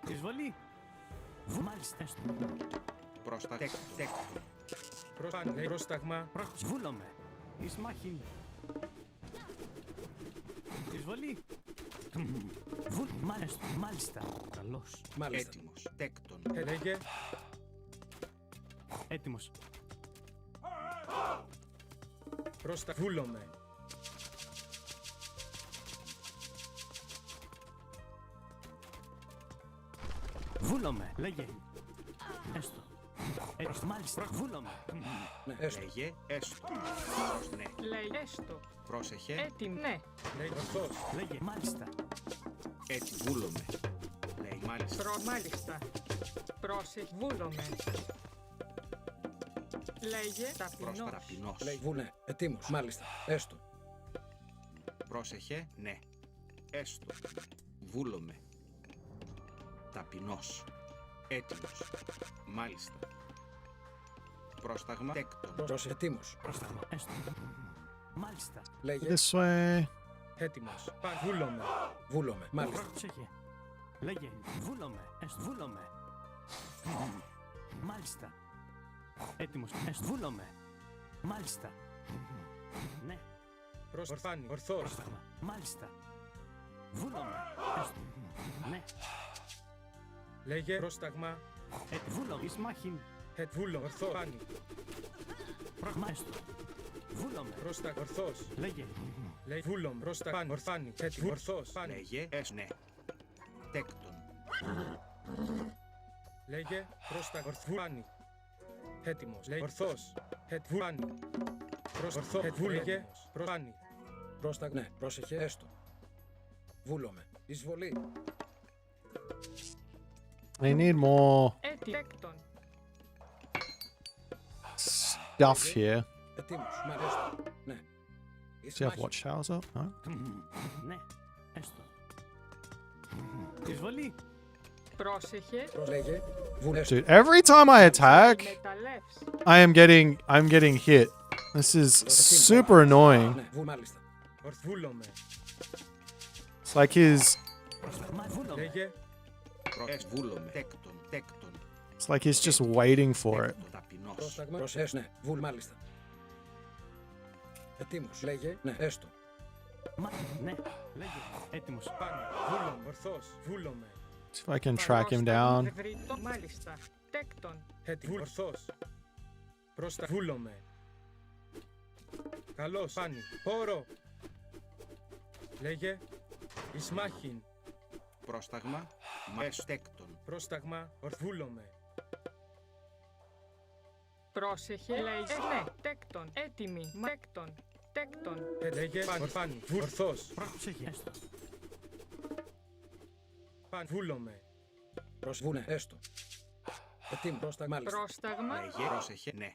G: Εισβολή. Μάλιστα. Έστω.
B: Τέκτον.
C: Πρόσταγμα.
G: Βούλομαι. Εις μάχην. Εισβολή. Μάλιστα. Καλώς.
F: Μάλιστα.
B: Έτοιμος. Τέκτον.
C: Λέγε.
G: Έτοιμος.
C: Προς τα βούλομαι.
G: Βούλομαι. Λέγε. Έστω. Μάλιστα. Βούλομαι.
F: Ναι, έστω.
B: Λέγε έστω. Ναι.
D: Λέγε έστω.
B: Πρόσεχε.
D: Έτοιμο. Ναι.
C: Λέγε ορθώς.
G: Λέγε. Μάλιστα.
B: Έτσι. Βούλομαι. Λέει μάλιστα.
D: Μάλιστα. Πρόσεχε. Βούλομαι. Λέγε
B: Προς
D: ταπεινός.
B: ταπεινός.
F: Λέει βουνέ. Ετοίμος. Μάλιστα. Έστω.
B: Πρόσεχε. Ναι. Έστω. Βούλομαι. Ταπεινός. Έτοιμος. Μάλιστα. Πρόσταγμα. Τέκτον.
F: Πρόσεχε. Ετοίμος.
G: Πρόσταγμα. Έστω. Μάλιστα.
F: Λέγε.
A: This way.
C: Έτοιμος. Βούλομαι.
F: Βούλομαι. Μάλιστα.
G: Πρόσεχε. Λέγε. Βούλομαι. Έστω. Βούλομαι. Μάλιστα. Έτοιμος. Έστω. Βούλομαι. Μάλιστα. Ναι.
C: Προς ορφάνη. Ορθώς.
G: Πρόσταγμα. Μάλιστα. Βούλομαι. Έστω. Ναι.
C: Λέγε πρόσταγμα.
G: Βούλομαι. Εις μάχην.
C: Βούλο. Ορθώς. Φάνη.
G: Πράγμα. Έστω. Βούλομαι.
C: Πρόστα. Ορθώς.
G: Λέγε.
C: Λέει βούλομαι. Πρόστα. Φάνη. Ορφάνη. Ορθώς. Φάνη.
B: Λέγε έστω. Ναι. Τέκτον.
C: Λέγε πρόστα. Ορθάνη. Έτοιμος. Λέει ορθώς. Φάνη. Προς ορθώς. Λέγε προσφάνη.
F: Πρόστα. Ναι. Πρόσεχε. Έστω. Βούλομαι. Εισβολή.
A: I need more
D: Τέκτον.
A: stuff here.
F: Ετοίμος. Μάλιστα. Ναι. Εις
A: Do you have
F: μάχη.
A: watchtowers up? No?
G: Ναι. Έστω. Εισβολή.
D: Πρόσεχε.
F: Λέγε. Βουνέ.
A: Dude, every time I attack,
D: Μεταλλεύς.
A: I'm getting hit. This is super annoying.
F: Ναι. Μάλιστα.
C: Βούλομαι.
A: It's like his
G: Πρόσταγμα. Βούλομαι.
C: Λέγε
B: Βούλομαι. Τέκτον. Τέκτον.
A: it's like he's just waiting for it.
B: Ταπεινός.
F: Πρόσταγμα. Προσές. Ναι. Βούλ. Μάλιστα. Ετοίμος. Λέγε. Ναι. Έστω.
G: Ναι. Λέγε. Έτοιμος.
C: Φάνη. Βούλομαι. Ορθώς. Βούλομαι.
A: See if I can track him down.
D: Ευρύτο. Μάλιστα. Τέκτον.
C: Έτοιμος. Ορθώς. Πρόστα. Βούλομαι. Καλώς. Φάνη. Πόρο. Λέγε εις μάχην.
B: Πρόσταγμα. Τέκτον.
C: Πρόσταγμα. Ορθούλομαι.
D: Πρόσεχε. Λέγε ναι. Τέκτον. Έτοιμη. Τέκτον. Τέκτον.
C: Λέγε φάνη. Ορθώς.
G: Πρόσεχε. Έστω.
C: Φάνη. Βούλομαι.
F: Προς βουνέ. Έστω. Ετοίμος. Πρόστα. Μάλιστα.
D: Πρόσταγμα.
B: Λέγε. Πρόσεχε. Ναι.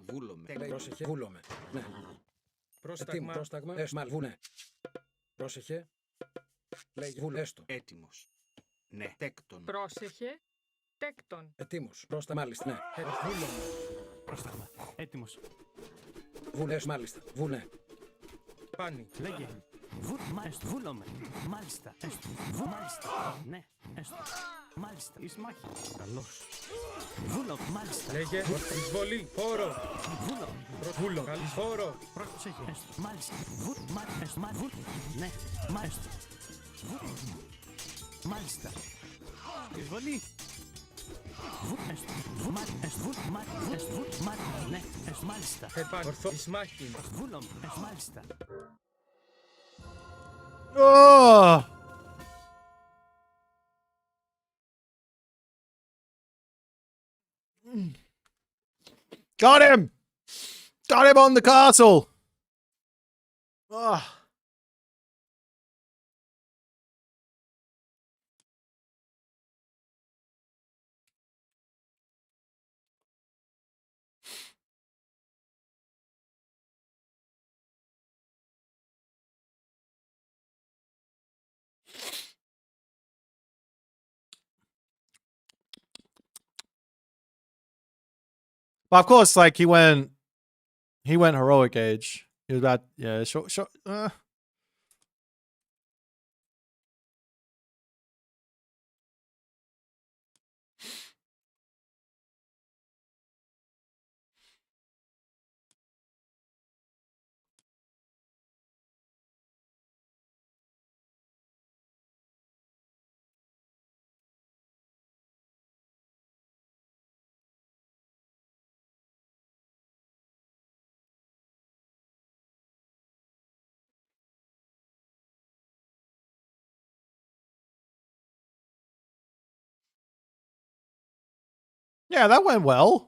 B: Βούλομαι. Τέκτον.
F: Πρόσεχε. Βούλομαι. Ναι. Ετοίμος.
C: Πρόσταγμα.
F: Πρόσταγμα. Έστω. Μάλ. Βουνέ. Πρόσεχε. Λέγε. Βούλε. Έστω.
B: Έτοιμος. Ναι. Τέκτον.
D: Πρόσεχε. Τέκτον.
F: Ετοίμος. Πρόστα. Μάλιστα. Ναι.
C: Βούλομαι.
G: Πρόσταγμα. Έτοιμος.
F: Βουνέ. Μάλιστα. Βουνέ.
C: Φάνη.
G: Λέγε. Μάλιστα. Βούλομαι. Μάλιστα. Έστω. Μάλιστα. Ναι. Έστω. Μάλιστα. Εις μάχη. Καλώς. Βούλομαι. Μάλιστα.
C: Λέγε εισβολή. Πόρο.
G: Βούλομαι.
C: Βούλο. Καλής πόρο.
G: Πρόσεχε. Έστω. Μάλιστα. Μάλιστα. Ναι. Μάλιστα. Μάλιστα. Εισβολή. Ναι. Μάλιστα.
C: Ορθώ. Εις μάχην.
G: Βούλομαι. Μάλιστα.
A: Oh! Got him! Got him on the castle! Ah. But of course, like he went heroic age. He was about short. Yeah, that went well.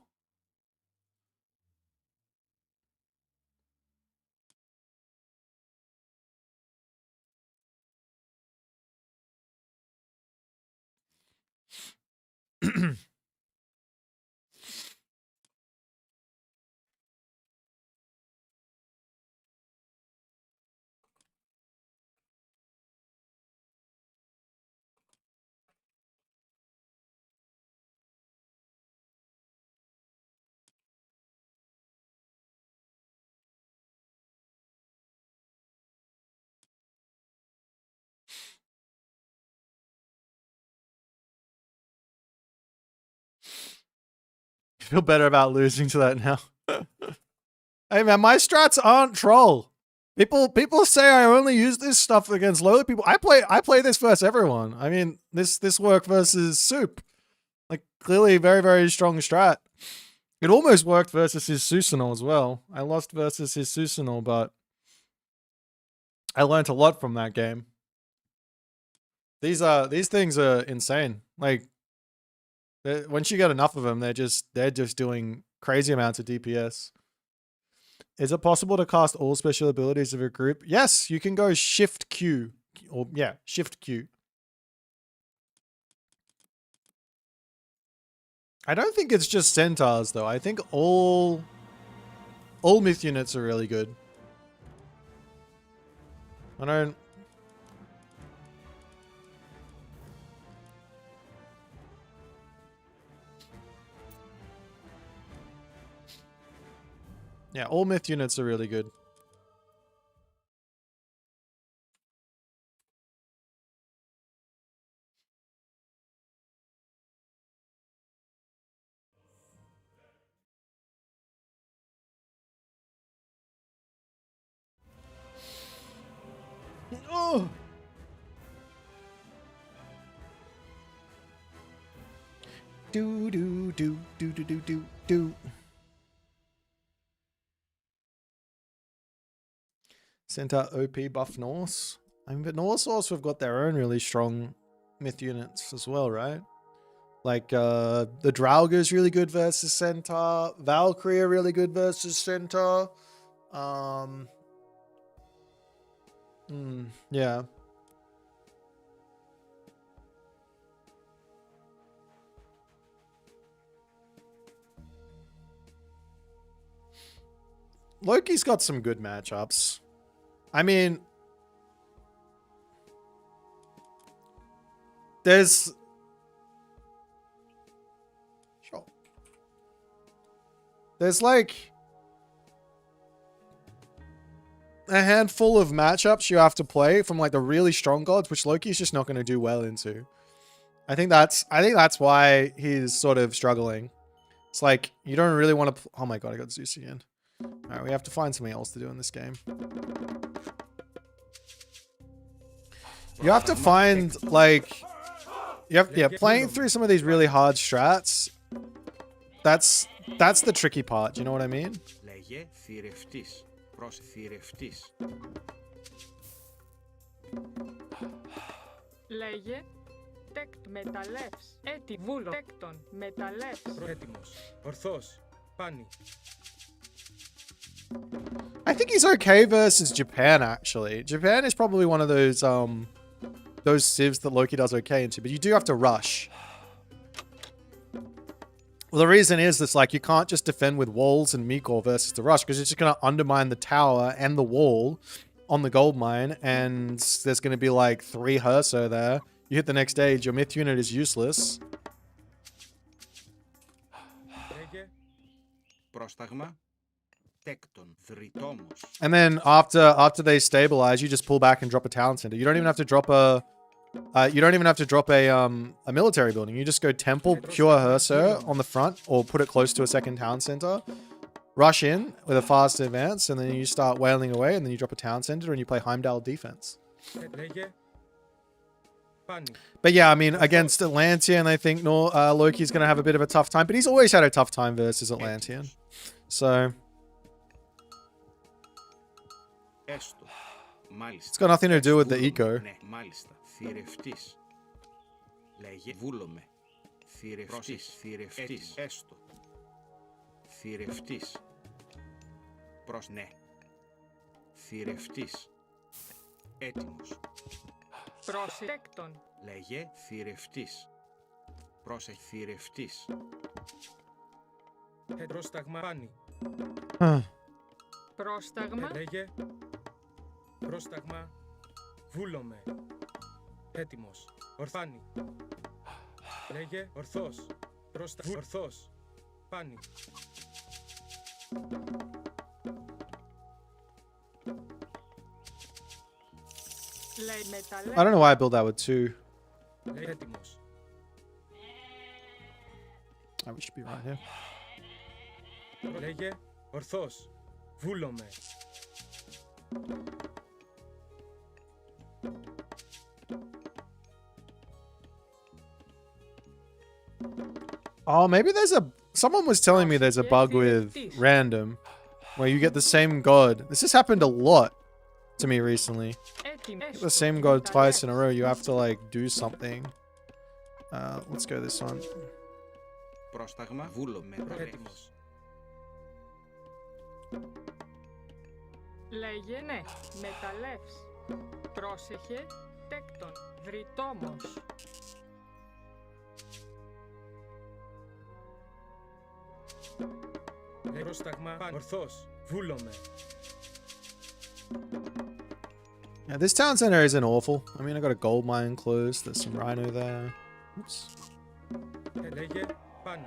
A: Feel better about losing to that now. Hey man, my strats aren't troll. People say I only use this stuff against lower people. I play this versus everyone. I mean, this work versus Soup. Like clearly very, very strong strat. It almost worked versus his Susanoo as well. I lost versus his Susanoo, but I learned a lot from that game. These things are insane. Like once you get enough of them, they're just doing crazy amounts of DPS. Is it possible to cast all special abilities of a group? Yes, you can go Shift Q. Or yeah, Shift Q. I don't think it's just centaurs though. I think all myth units are really good. I don't. Yeah, all myth units are really good. Oh. Do do do do do do do do. Centaur OP buff Norse. I mean, but Norse also have got their own really strong myth units as well, right? Like the Draugr's really good versus Centaur. Valkyrie are really good versus Centaur. Yeah. Loki's got some good matchups. I mean, there's sure. There's like a handful of matchups you have to play from like the really strong gods, which Loki's just not going to do well into. I think that's why he's sort of struggling. It's like you don't really want to. Oh my god, I got Zeus again. All right, we have to find something else to do in this game. You have to find like playing through some of these really hard strats. That's the tricky part. Do you know what I mean?
B: Λέγε θηρευτής. Προς θηρευτής.
D: Λέγε τεκτ μεταλλεύς. Έτι βούλο τέκτον μεταλλεύς.
C: Έτοιμος. Ορθός. Πάνι.
A: I think he's okay versus Japan, actually. Japan is probably one of those civs that Loki does okay into, but you do have to rush. Well, the reason is this, like, you can't just defend with walls and Mikor versus the rush, because it's just going to undermine the tower and the wall on the gold mine, and there's going to be, like, 3 Herso there. You hit the next stage, your myth unit is useless.
C: Λέγε.
B: Πρόσταγμα. Τέκτον. Θρητόμος.
A: And then after they stabilize, you just pull back and drop a town center. You don't even have to drop a military building. You just go temple, pure Herso on the front, or put it close to a second town center. Rush in with a fast advance, and then you start wailing away, and then you drop a town center, and you play Heimdall defense.
C: Λέγε. Πάνι.
A: But yeah, I mean, against Atlantean, I think Loki's going to have a bit of a tough time, but he's always had a tough time versus Atlantean. So
B: Έστω. Μάλιστα.
A: it's got nothing to do with the
B: Βούλομαι.
A: eco.
B: Ναι, μάλιστα. Θηρευτής. Λέγε βούλομαι. Θηρευτής. Θηρευτής. Έστω. Θηρευτής. Προς ναι. Θηρευτής. Έτοιμος.
D: Προσέκτον.
B: Λέγε θηρευτής. Πρόσεχε θηρευτής.
C: Πρόσταγμα πάνι.
D: Πρόσταγμα.
C: Λέγε. Πρόσταγμα. Βούλομαι. Έτοιμος. Ορφάνι. Λέγε. Ορθός. Ορθός. Πάνι.
D: Λέει μεταλλεύς.
A: I don't know why I built that with 2.
C: Λέγε. Έτοιμος.
A: Oh, we should be right here.
C: Λέγε. Ορθός. Βούλομαι.
A: Oh, maybe there's a... Someone was telling me there's a bug with random where you get the same god. This has happened a lot to me recently.
D: Έτοιμος.
A: The same god twice in a row. You have to like do something. Let's go this one.
B: Πρόσταγμα. Βούλομαι.
C: Έτοιμος.
D: Λέγε ναι. Μεταλλεύς. Πρόσεχε. Τέκτον. Βρυτόμος.
C: Λέγε. Πρόσταγμα πάνι. Ορθός. Βούλομαι.
A: Yeah, this town center isn't awful. I mean, I got a gold mine closed. There's some rhino there. Oops.
C: Λέγε. Πάνι.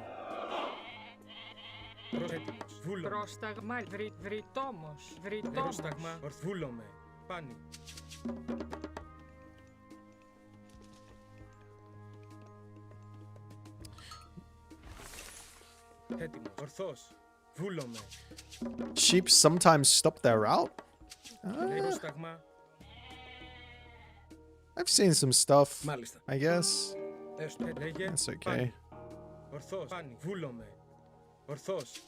C: Έτοιμος. Βούλομαι.
D: Πρόσταγμα. Βρυτόμος. Βρυτόμος.
C: Πρόσταγμα. Βούλομαι. Πάνι. Έτοιμος. Ορθός. Βούλομαι.
A: Sheep sometimes stop their route.
C: Λέγε. Πρόσταγμα.
A: I've seen some stuff,
F: Μάλιστα.
A: I guess.
C: Έστω. Λέγε.
A: That's okay.
C: Πάνι. Ορθός. Πάνι. Βούλομαι. Ορθός.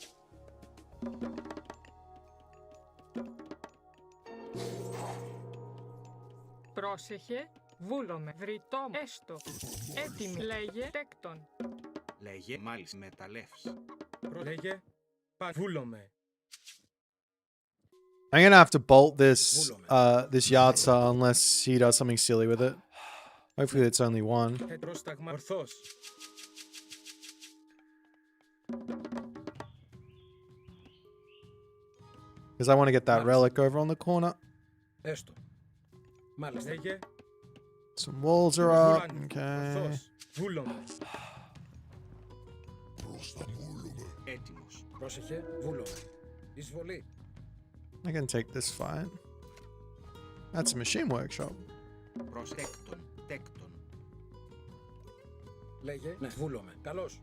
D: Πρόσεχε. Βούλομαι. Βρυτόμος. Έστω. Έτοιμη. Λέγε. Τέκτον.
B: Λέγε μάλιστα μεταλλεύς.
C: Λέγε. Πάνι. Βούλομαι.
A: I'm gonna have to bolt this this Yatsa unless he does something silly with it. Hopefully it's only one.
C: Πρόσταγμα. Ορθός.
A: Because I want to get that relic over on the corner.
F: Έστω. Μάλιστα.
C: Λέγε.
A: Some walls are up.
C: Βουλάνι.
A: Okay.
C: Ορθός. Βούλομαι.
B: Έτοιμος.
F: Πρόσεχε. Βούλομαι. Εισβολή.
A: I can take this fight. That's a machine workshop.
B: Τέκτον. Τέκτον.
F: Λέγε. Ναι. Βούλομαι. Καλώς.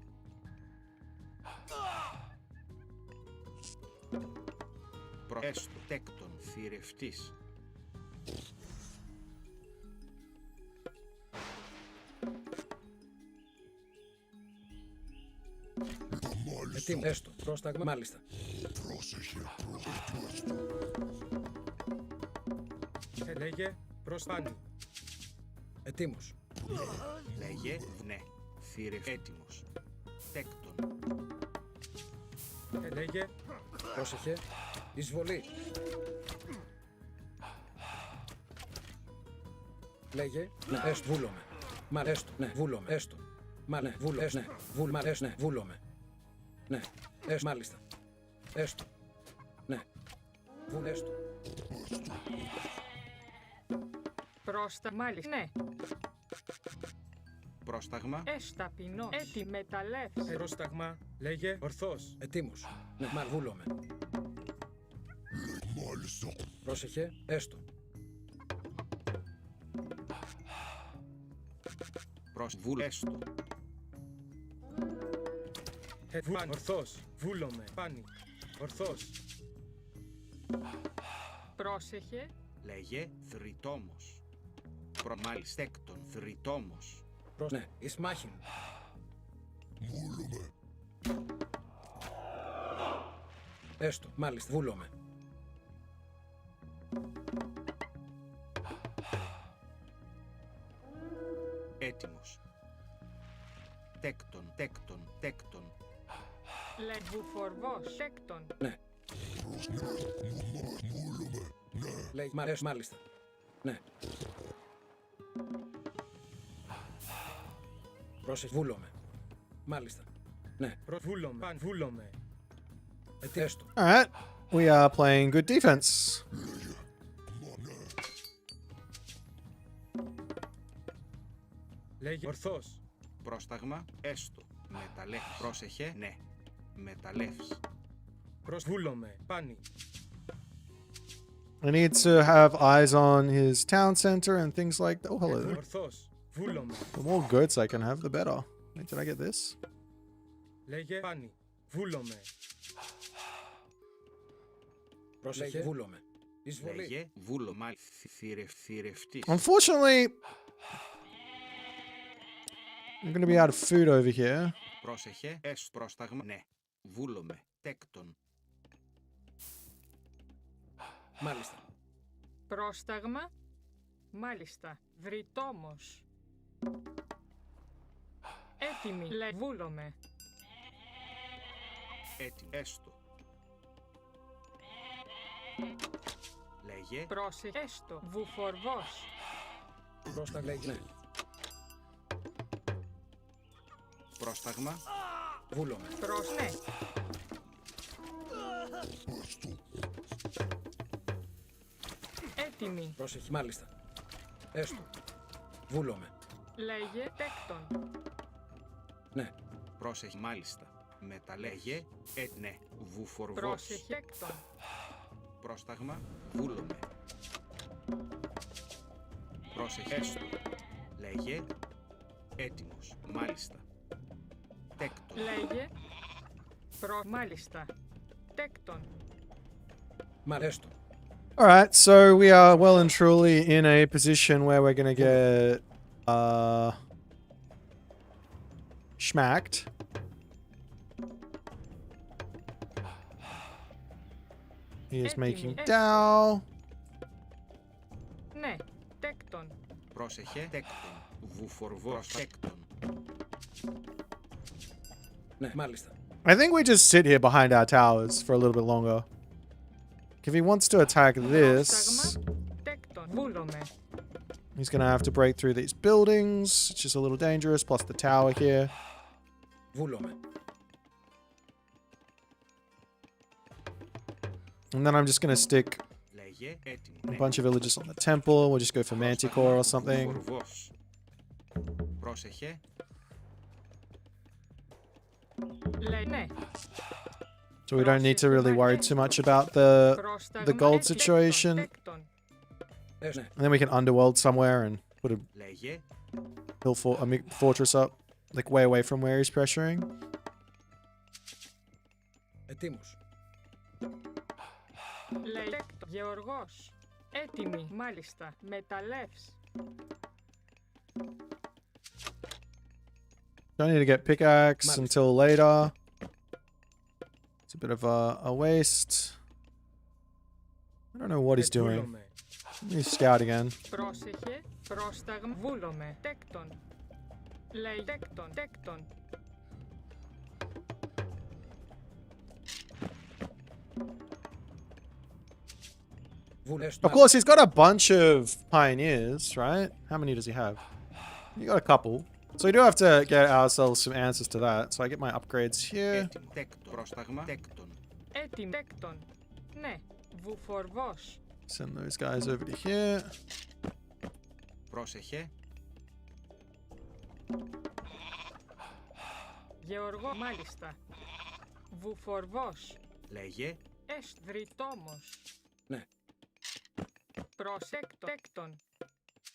B: Έστω. Τέκτον. Θηρευτής.
F: Ετοίμο. Έστω. Πρόσταγμα. Μάλιστα.
C: Λέγε. Προς πάνι.
F: Ετοίμος.
B: Λέγε ναι. Έτοιμος. Τέκτον.
C: Λέγε.
F: Πρόσεχε. Εισβολή. Λέγε. Ναι. Έστω. Βούλομαι. Μα έστω. Ναι. Βούλομαι. Έστω. Μα ναι. Βούλομαι. Ναι. Βούλμα. Έστω. Ναι. Βούλομαι. Ναι. Έστω. Μάλιστα. Έστω. Ναι. Βούλ. Έστω.
D: Πρόστα. Μάλιστα. Ναι.
B: Πρόσταγμα.
D: Έσταπινο. Έτι μεταλλεύς.
C: Πρόσταγμα. Λέγε. Ορθός.
F: Ετοίμος. Ναι. Μα βούλομαι. Πρόσεχε. Έστω.
B: Έστω.
C: Πάνι. Ορθός. Βούλομαι. Πάνι. Ορθός.
D: Πρόσεχε.
B: Λέγε θρητόμος. Μάλιστα. Τέκτον. Θρητόμος.
F: Ναι. Εις μάχην. Έστω. Μάλιστα. Βούλομαι.
B: Έτοιμος. Τέκτον, τέκτον, τέκτον.
D: Λέει βουφορβός. Τέκτον.
F: Ναι. Λέει, μ' αρέσει, μάλιστα. Ναι. Πρόσεχε, βούλομαι. Μάλιστα. Ναι.
C: Βούλομαι. Παν βούλομαι.
F: Έστω.
A: All right. We are playing good defense.
C: Λέγε ορθός.
B: Πρόσταγμα, έστω. Μεταλλεύς. Πρόσεχε, ναι. Μεταλλεύς.
C: Βούλομαι. Πάνι.
A: I need to have eyes on his town center and things like that. Oh, hello.
C: Ορθός. Βούλομαι.
A: The more goats I can have, the better. Wait, did I get this?
C: Λέγε πάνι. Βούλομαι.
F: Πρόσεχε, βούλομαι. Εισβολή.
B: Λέγε, βούλωμα, θηρευτής.
A: Unfortunately, I'm going to be out of food over here.
B: Πρόσεχε, έστω. Πρόσταγμα, ναι. Βούλομαι, τέκτον.
F: Μάλιστα.
D: Πρόσταγμα. Μάλιστα. Βρυτόμος. Έτοιμη. Λέει βούλομαι.
B: Έτοιμο, έστω. Λέγε,
D: Πρόσεχε. Έστω. Βουφορβός.
F: Πρόστα λέγει, ναι.
B: πρόσταγμα.
F: Βούλομαι.
D: Ναι. Έτοιμη.
F: Πρόσεχε, μάλιστα. Έστω. Βούλομαι.
D: Λέγε τέκτον.
F: Ναι.
B: Πρόσεχε, μάλιστα. Μεταλέγε, ναι. Βουφορβός.
D: Πρόσεχε τέκτον.
B: Πρόσταγμα, βούλομαι. Πρόσεχε, έστω. Λέγε, έτοιμος, μάλιστα. Τέκτον.
D: Λέγε μάλιστα. Τέκτον.
F: Μάλιστο.
A: All right, so we are well and truly in a position where we're gonna get schmacked. He is making Dow.
D: Ναι. Τέκτον.
B: Πρόσεχε, τέκτον. Βουφορβός, τέκτον.
F: Ναι, μάλιστα.
A: I think we just sit here behind our towers for a little bit longer. If he wants to attack this,
D: Πρόσταγμα. Τέκτον. Βούλομαι.
A: he's gonna have to break through these buildings, which is a little dangerous, plus the tower here.
F: Βούλομαι.
A: And then I'm just gonna stick
B: Λέγε, έτοιμο,
A: a
B: ναι.
A: bunch of villagers on the temple. We'll just go for Manticore or something.
B: Βουφορβός. Πρόσεχε,
D: Λέει ναι.
A: So we don't need to really worry too much about the
D: Πρόσταγμα.
A: gold
D: Τέκτον.
A: situation.
D: Τέκτον.
F: Ναι.
A: And then we can underworld somewhere and put a
B: λέγε,
A: fortress up, like way away from where he's pressuring.
F: Ετοίμος.
D: Λέει τέκτον. Γεωργός. Έτοιμη. Μάλιστα. Μεταλλεύς.
A: Don't need to get pickaxe
F: Malice.
A: until later. It's a bit of a waste. I don't know what he's doing.
C: Βούλομαι.
A: He's scout again.
D: Πρόσεχε. Πρόσταγμα. Βούλομαι. Τέκτον. Λέει τέκτον. Τέκτον.
F: Βούλεστο.
A: Of course, he's got a bunch of pioneers, right? How many does he have? He got a couple. So we do have to get ourselves some answers to that. So I get my upgrades here.
B: έτοιμο, τέκτον. Πρόσταγμα, τέκτον.
D: Έτοιμη. Τέκτον. Ναι. Βουφορβός.
A: Send those guys over to here.
B: Πρόσεχε,
D: Γεωργό. Μάλιστα. Βουφορβός.
B: λέγε,
D: Βρυτόμος.
F: Ναι.
D: Προσέκτο. Τέκτον.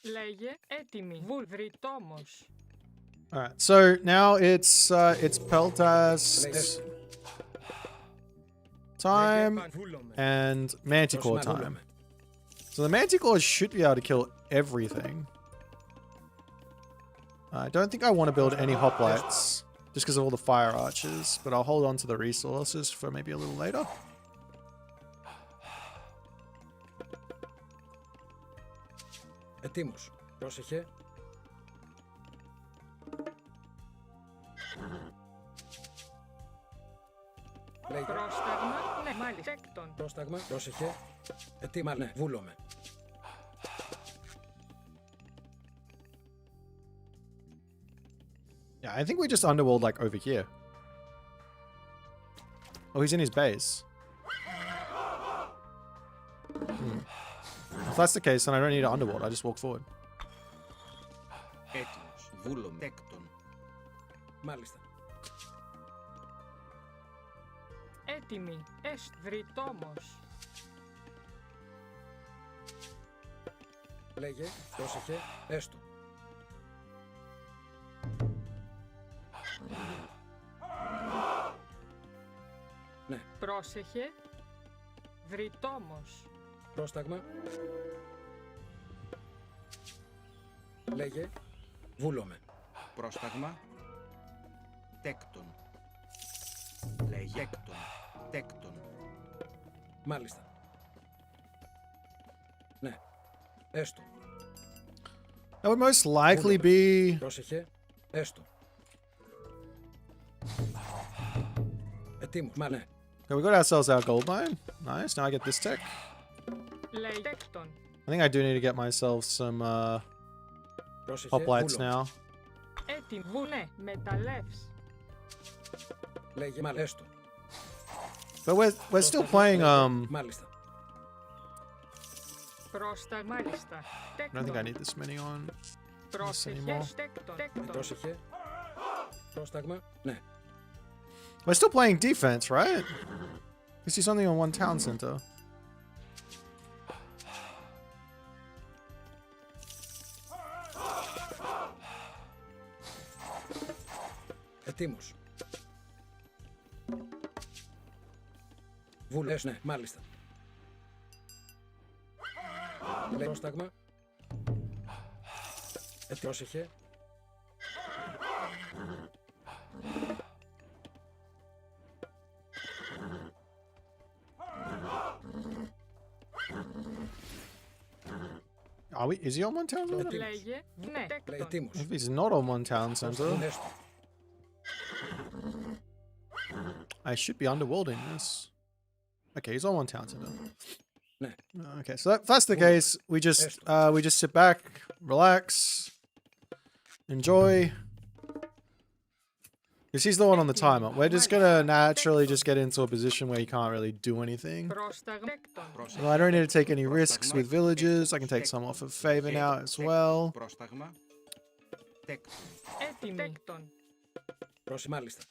D: Λέγε έτοιμη. Βρυτόμος.
A: All right. So now it's Peltask's
F: Λέγες.
A: time
C: Παν βούλομαι.
A: and Manticore time.
F: Βούλομαι.
A: So the Manticore should be able to kill everything. I don't think I want to build any hoplites just because of all the fire archers, but I'll hold on to the resources for maybe a little later.
F: Ετοίμος. Πρόσεχε. Λέγε.
D: Πρόσταγμα. Ναι, μάλιστα. Τέκτον.
F: Πρόσταγμα. Πρόσεχε. Ετήμα. Ναι. Βούλομαι.
A: Yeah, I think we just underworld like over here. Oh, he's in his base. If that's the case, then I don't need to underworld. I just walk forward.
B: Έτοιμος. Βούλομαι. Τέκτον.
F: Μάλιστα.
D: Έτοιμη. Δρυτόμος.
F: Λέγε. Πρόσεχε. Έστω. Ναι.
D: Πρόσεχε. Δρυτόμος.
F: Πρόσταγμα. Λέγε. Βούλομαι.
B: Πρόσταγμα. Τέκτον. Λέγε. Τέκτον. Τέκτον.
F: Μάλιστα. Ναι. Έστω.
A: That would most likely be...
F: Πρόσεχε. Έστω. Ετοίμος. Μα ναι.
A: Okay, we got ourselves our gold mine. Nice. Now I get this tech.
D: Λέει τέκτον.
A: I think I do need to get myself some
F: Πρόσεχε.
A: hoplites
F: Βούλομαι.
A: now.
D: Έτοιμη. Ναι, μεταλλεύς.
F: Λέγε. Μα έστω.
A: But we're still playing
F: Μάλιστα.
D: Πρόσταγμα. Μάλιστα.
A: I don't think I
D: Τέκτον.
A: need this many on.
D: Πρόσεχε.
A: anymore.
D: Τέκτον. Τέκτον.
F: Πρόσεχε. Πρόσταγμα. Ναι.
A: We're still playing defense, right? You see something on one town center.
F: Ετοίμος. Βούλες, ναι, μάλιστα. Λέει πρόσταγμα. Πρόσεχε.
A: Are we? Is he on one town center?
D: Λέγε. Ναι,
F: Λέει
D: τέκτον.
F: ετοίμος.
A: If he's not on one town center,
F: Βούλες του.
A: I should be underworlding this. Okay, he's on one town center.
F: Ναι.
A: Okay, so if that's the case, we just sit back, relax, enjoy. Because he's the one on the timer. We're just gonna naturally just get into a position where he can't really do anything.
D: Πρόσταγμα. Τέκτον.
A: Well, I don't need to take any risks with villages. I can take some off of favor now as well.
B: Πρόσταγμα. Τέκτον.
D: Έτοιμη. Τέκτον.
F: Μάλιστα.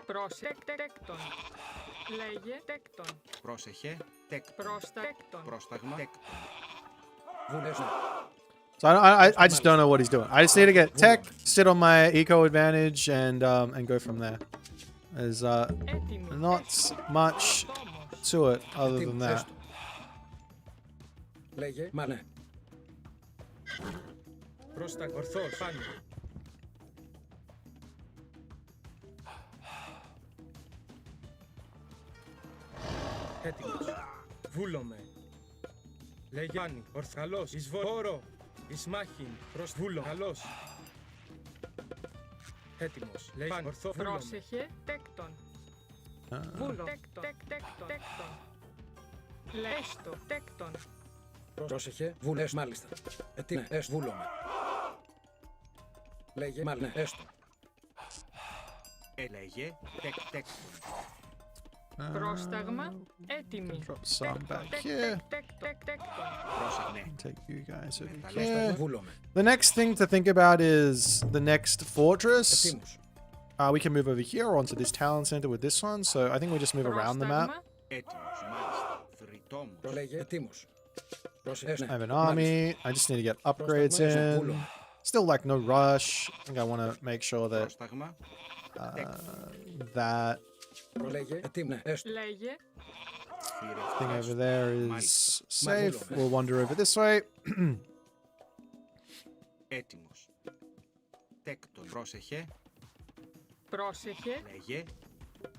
D: Πρόσεχε. Τέκτον. Λέγε. Τέκτον.
B: Πρόσεχε. Τέκτον.
D: Πρόστακτον.
B: Πρόσταγμα. Τέκτον.
F: Βούλες, ναι.
A: So I just don't know what he's doing. I just need to get tech, sit on my eco advantage, and go from there. There's
D: Έτοιμη.
A: not much
D: Δρυτόμος.
A: to it other than
F: Ετοίμος,
A: that.
F: έστω. Λέγε. Μα ναι.
C: Πρόσταγμα. Ορθός. Πάνω. Έτοιμος. Βούλομαι. Λέγε πάνι. Καλός. Εις βόρο. Εις μάχην. Προς βούλο. Καλός. Έτοιμος. Λέγε πάνι. Ορθό. Βούλομαι.
D: Πρόσεχε. Τέκτον. Βούλο. Τέκτον. Τέκτον. Τέκτον. Λέστο. Τέκτον.
F: Πρόσεχε. Βούλες, μάλιστα. Ναι, έστω. Βούλομαι. Λέγε. Μα ναι. Έστω.
B: Λέγε. Τέκτον.
D: Πρόσταγμα. Έτοιμη.
A: Drop some back here.
D: Τέκτον.
B: Πρόσεχε.
A: Take you guys over
F: Πρόσταγμα.
A: here.
F: Βούλομαι.
A: The next thing to think about is the next fortress.
F: Ετοίμος.
A: We can move over here or onto this town center with this one. So I think we just move around the map.
B: Έτοιμος. Μάλιστα. Δρυτόμος.
F: Λέγε. Ετοίμος. Πρόσεχε.
A: I have an army. I just need to get upgrades in. Still like no rush. I think I want to make sure that
B: Πρόσταγμα.
A: that
F: Λέγε. Ετοίμος. Ναι, έστω.
D: Λέγε.
A: thing over there is
B: Μάλιστα.
A: safe. We'll wander over this way.
B: Έτοιμος. Τέκτον. Πρόσεχε.
D: Πρόσεχε.
B: Λέγε.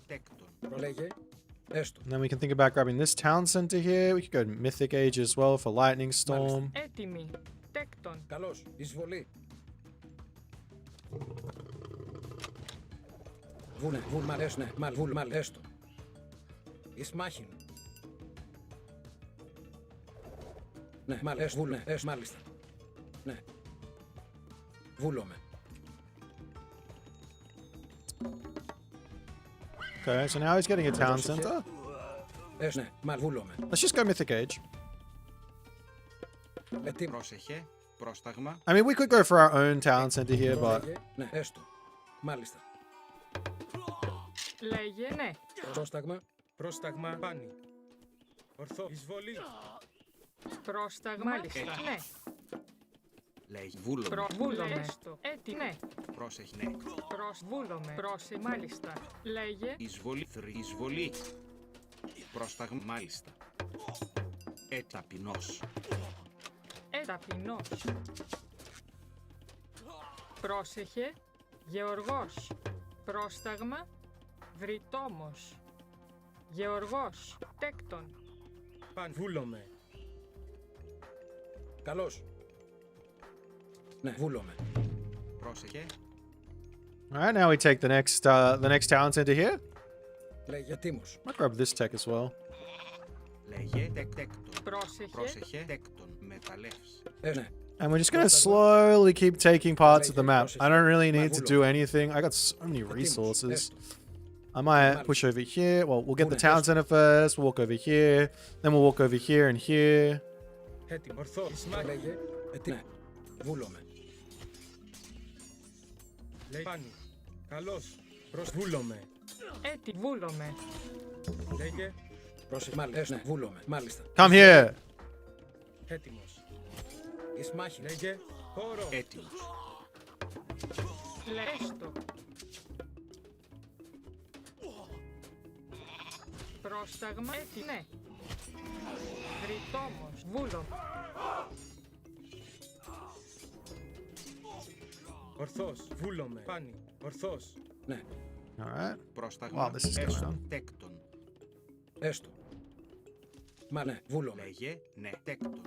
B: Τέκτον.
F: Λέγε. Έστω.
A: And then we can think about grabbing this town center here. We could go to Mythic Age as well for Lightning Storm.
D: Έτοιμη. Τέκτον.
F: Καλώς. Εισβολή. Βούλε, βούλ, μαλ, ναι, μαλ, βούλ, μαλ, έστω. Εις μάχην. Ναι, μαλ, έστω, βούλ, ναι, έστω, μάλιστα. Ναι. Βούλομαι.
A: Okay, so now he's getting a town center.
F: Ναι, μαλ, βούλομαι.
A: Let's just go Mythic Age.
F: Ετοίμο.
B: Πρόσεχε. Πρόσταγμα.
A: I mean, we could go for our own town center here, but
F: Ναι, έστω. Μάλιστα.
D: Λέγε ναι.
F: Πρόσταγμα.
C: Πρόσταγμα. Πάνι. Ορθό. Εισβολή.
D: Πρόσταγμα. Μάλιστα. Ναι.
B: Λέει βούλομαι.
D: Προβούλομαι. Έστω. Ναι.
B: Πρόσεχε. Ναι.
D: Προσβούλομαι. Πρόσε. Μάλιστα. Λέγε.
B: Εισβολή. Εισβολή. Πρόσταγμα. Μάλιστα. Ταπεινός.
D: Ταπεινός. Πρόσεχε. Γεωργός. Πρόσταγμα. Βρυτόμος. Γεωργός. Τέκτον.
C: Παν. Βούλομαι.
F: Καλώς. Ναι, βούλομαι.
B: Πρόσεχε.
A: alright, now we take the next town center here.
F: Λέγε ετοίμος.
A: I'll grab this tech as well.
B: Λέγε τέκτον.
D: Πρόσεχε.
B: Πρόσεχε. Τέκτον. Μεταλλεύς.
F: Ναι.
A: And we're just gonna slowly keep taking parts of the map. I don't really need to do anything. I got so many resources. I might push over here. Well, we'll get the town center first. We'll walk over here. Then we'll walk over here and here.
C: Έτοιμο. Ορθό. Εις μάχην.
F: Λέγε ετοίμο. Βούλομαι.
C: Λέει πάνι. Καλώς. Προσβούλομαι.
D: Βούλομαι.
C: Λέγε.
F: Πρόσεχε. Μάλιστα. Ναι, βούλομαι. Μάλιστα.
A: Come here.
C: Έτοιμος.
F: Εις μάχην.
C: Λέγε. Χώρο.
B: Έτοιμος.
D: Λέστο. Πρόσταγμα. Ναι. Βρυτόμος. Βούλο.
C: Ορθός. Βούλομαι. Πάνι. Ορθός.
F: Ναι,
A: Alright.
B: Πρόσταγμα.
A: Wow, this is going
B: Έστω.
A: on.
B: Τέκτον.
F: έστω. Μα ναι, βούλομαι.
B: Λέγε. Ναι. Τέκτον.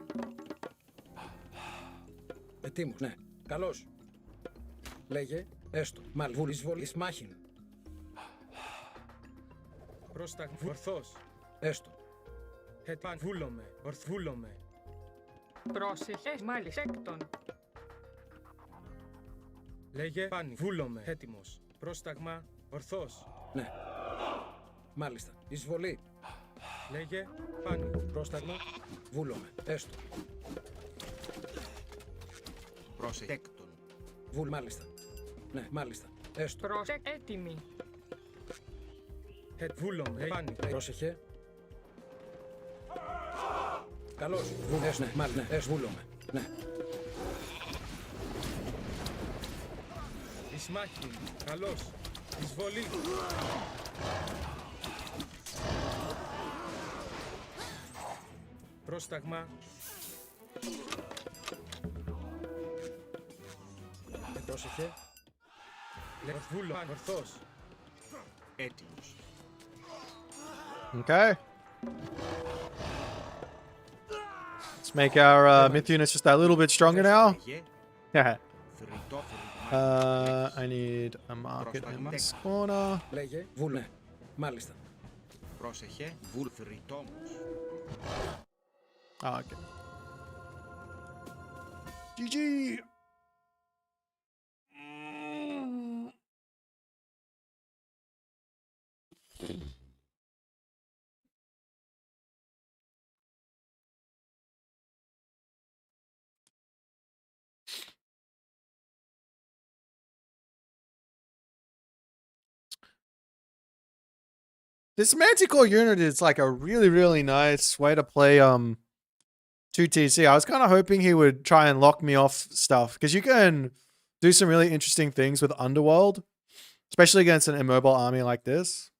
F: Ετοίμος. Ναι. Καλώς. Λέγε έστω. Μαλ, βούλ, εισβολή. Εις μάχην.
C: Πρόσταγμα. Ορθός.
F: Έστω.
C: Παν. Βούλομαι. Βούλομαι.
D: Πρόσεχε. Μάλιστα. Τέκτον.
C: Λέγε. Πάνι. Βούλομαι. Έτοιμος. Πρόσταγμα. Ορθός.
F: Ναι. Μάλιστα. Εισβολή.
C: Λέγε. Πάνι.
F: Πρόσταγμα. Βούλομαι. Έστω.
B: Πρόσεχε. Τέκτον.
F: Βούλ, μάλιστα. Ναι, μάλιστα. Έστω.
D: Έτοιμη.
C: Βούλομαι. Πάνι.
F: Πρόσεχε. Καλώς. Βούλ, ναι, μάλιστα. Ναι, βούλομαι. Ναι.
C: Εις μάχην. Καλώς. Εισβολή. Πρόσταγμα.
F: Πρόσεχε.
C: Βούλο. Παν. Ορθός.
B: Έτοιμος.
A: Okay. Let's make our myth units just a little bit stronger now.
B: Λέγε.
A: Yeah.
B: Θρητό.
A: I need a market in this corner.
F: Λέγε. Βούλ, ναι. Μάλιστα.
B: Πρόσεχε. Βουλ. Θρητόμος.
A: Oh, okay. GG. This Manticore unit is like a really nice way to play 2TC. I was kind of hoping he would try and lock me off stuff because you can do some really interesting things with Underworld, especially against an immobile army like this.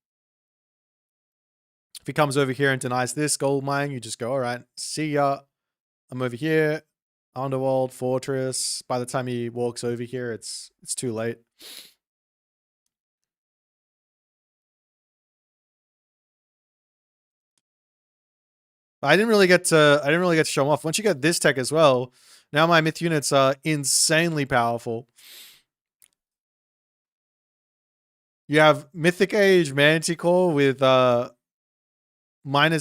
A: If he comes over here and denies this gold mine, you just go, all right, see ya. I'm over here, Underworld, Fortress. By the time he walks over here, it's too late. I didn't really get to show them off. Once you get this tech as well, now my myth units are insanely powerful. You have Mythic Age Manticore with minus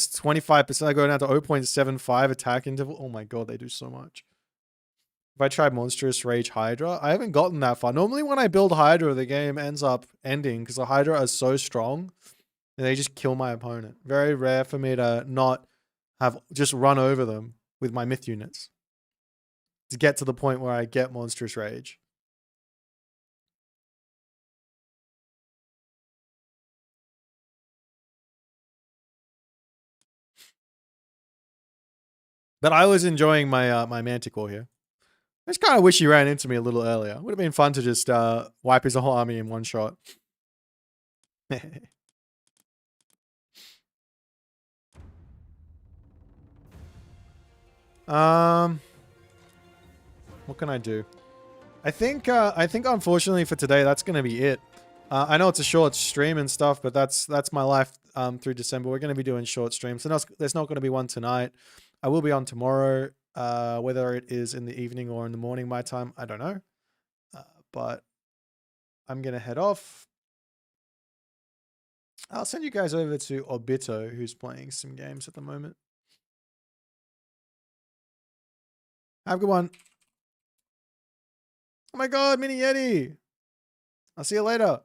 A: 25%. I go down to 0.75 attack interval. Oh my god, they do so much. If I try Monstrous Rage Hydra, I haven't gotten that far. Normally when I build Hydra, the game ends up ending because the Hydra are so strong and they just kill my opponent. Very rare for me to not have just run over them with my myth units to get to the point where I get Monstrous Rage. But I was enjoying my my Manticore here. I just kind of wish he ran into me a little earlier. Would have been fun to just wipe his whole army in one shot. What can I do? I think unfortunately for today that's gonna be it. I know it's a short stream and stuff, but that's my life through December. We're gonna be doing short streams. So there's not gonna be one tonight. I will be on tomorrow. Whether it is in the evening or in the morning my time, I don't know. But I'm gonna head off. I'll send you guys over to Obito, who's playing some games at the moment. Have a good one. Oh my god, Mini Yeti. I'll see you later.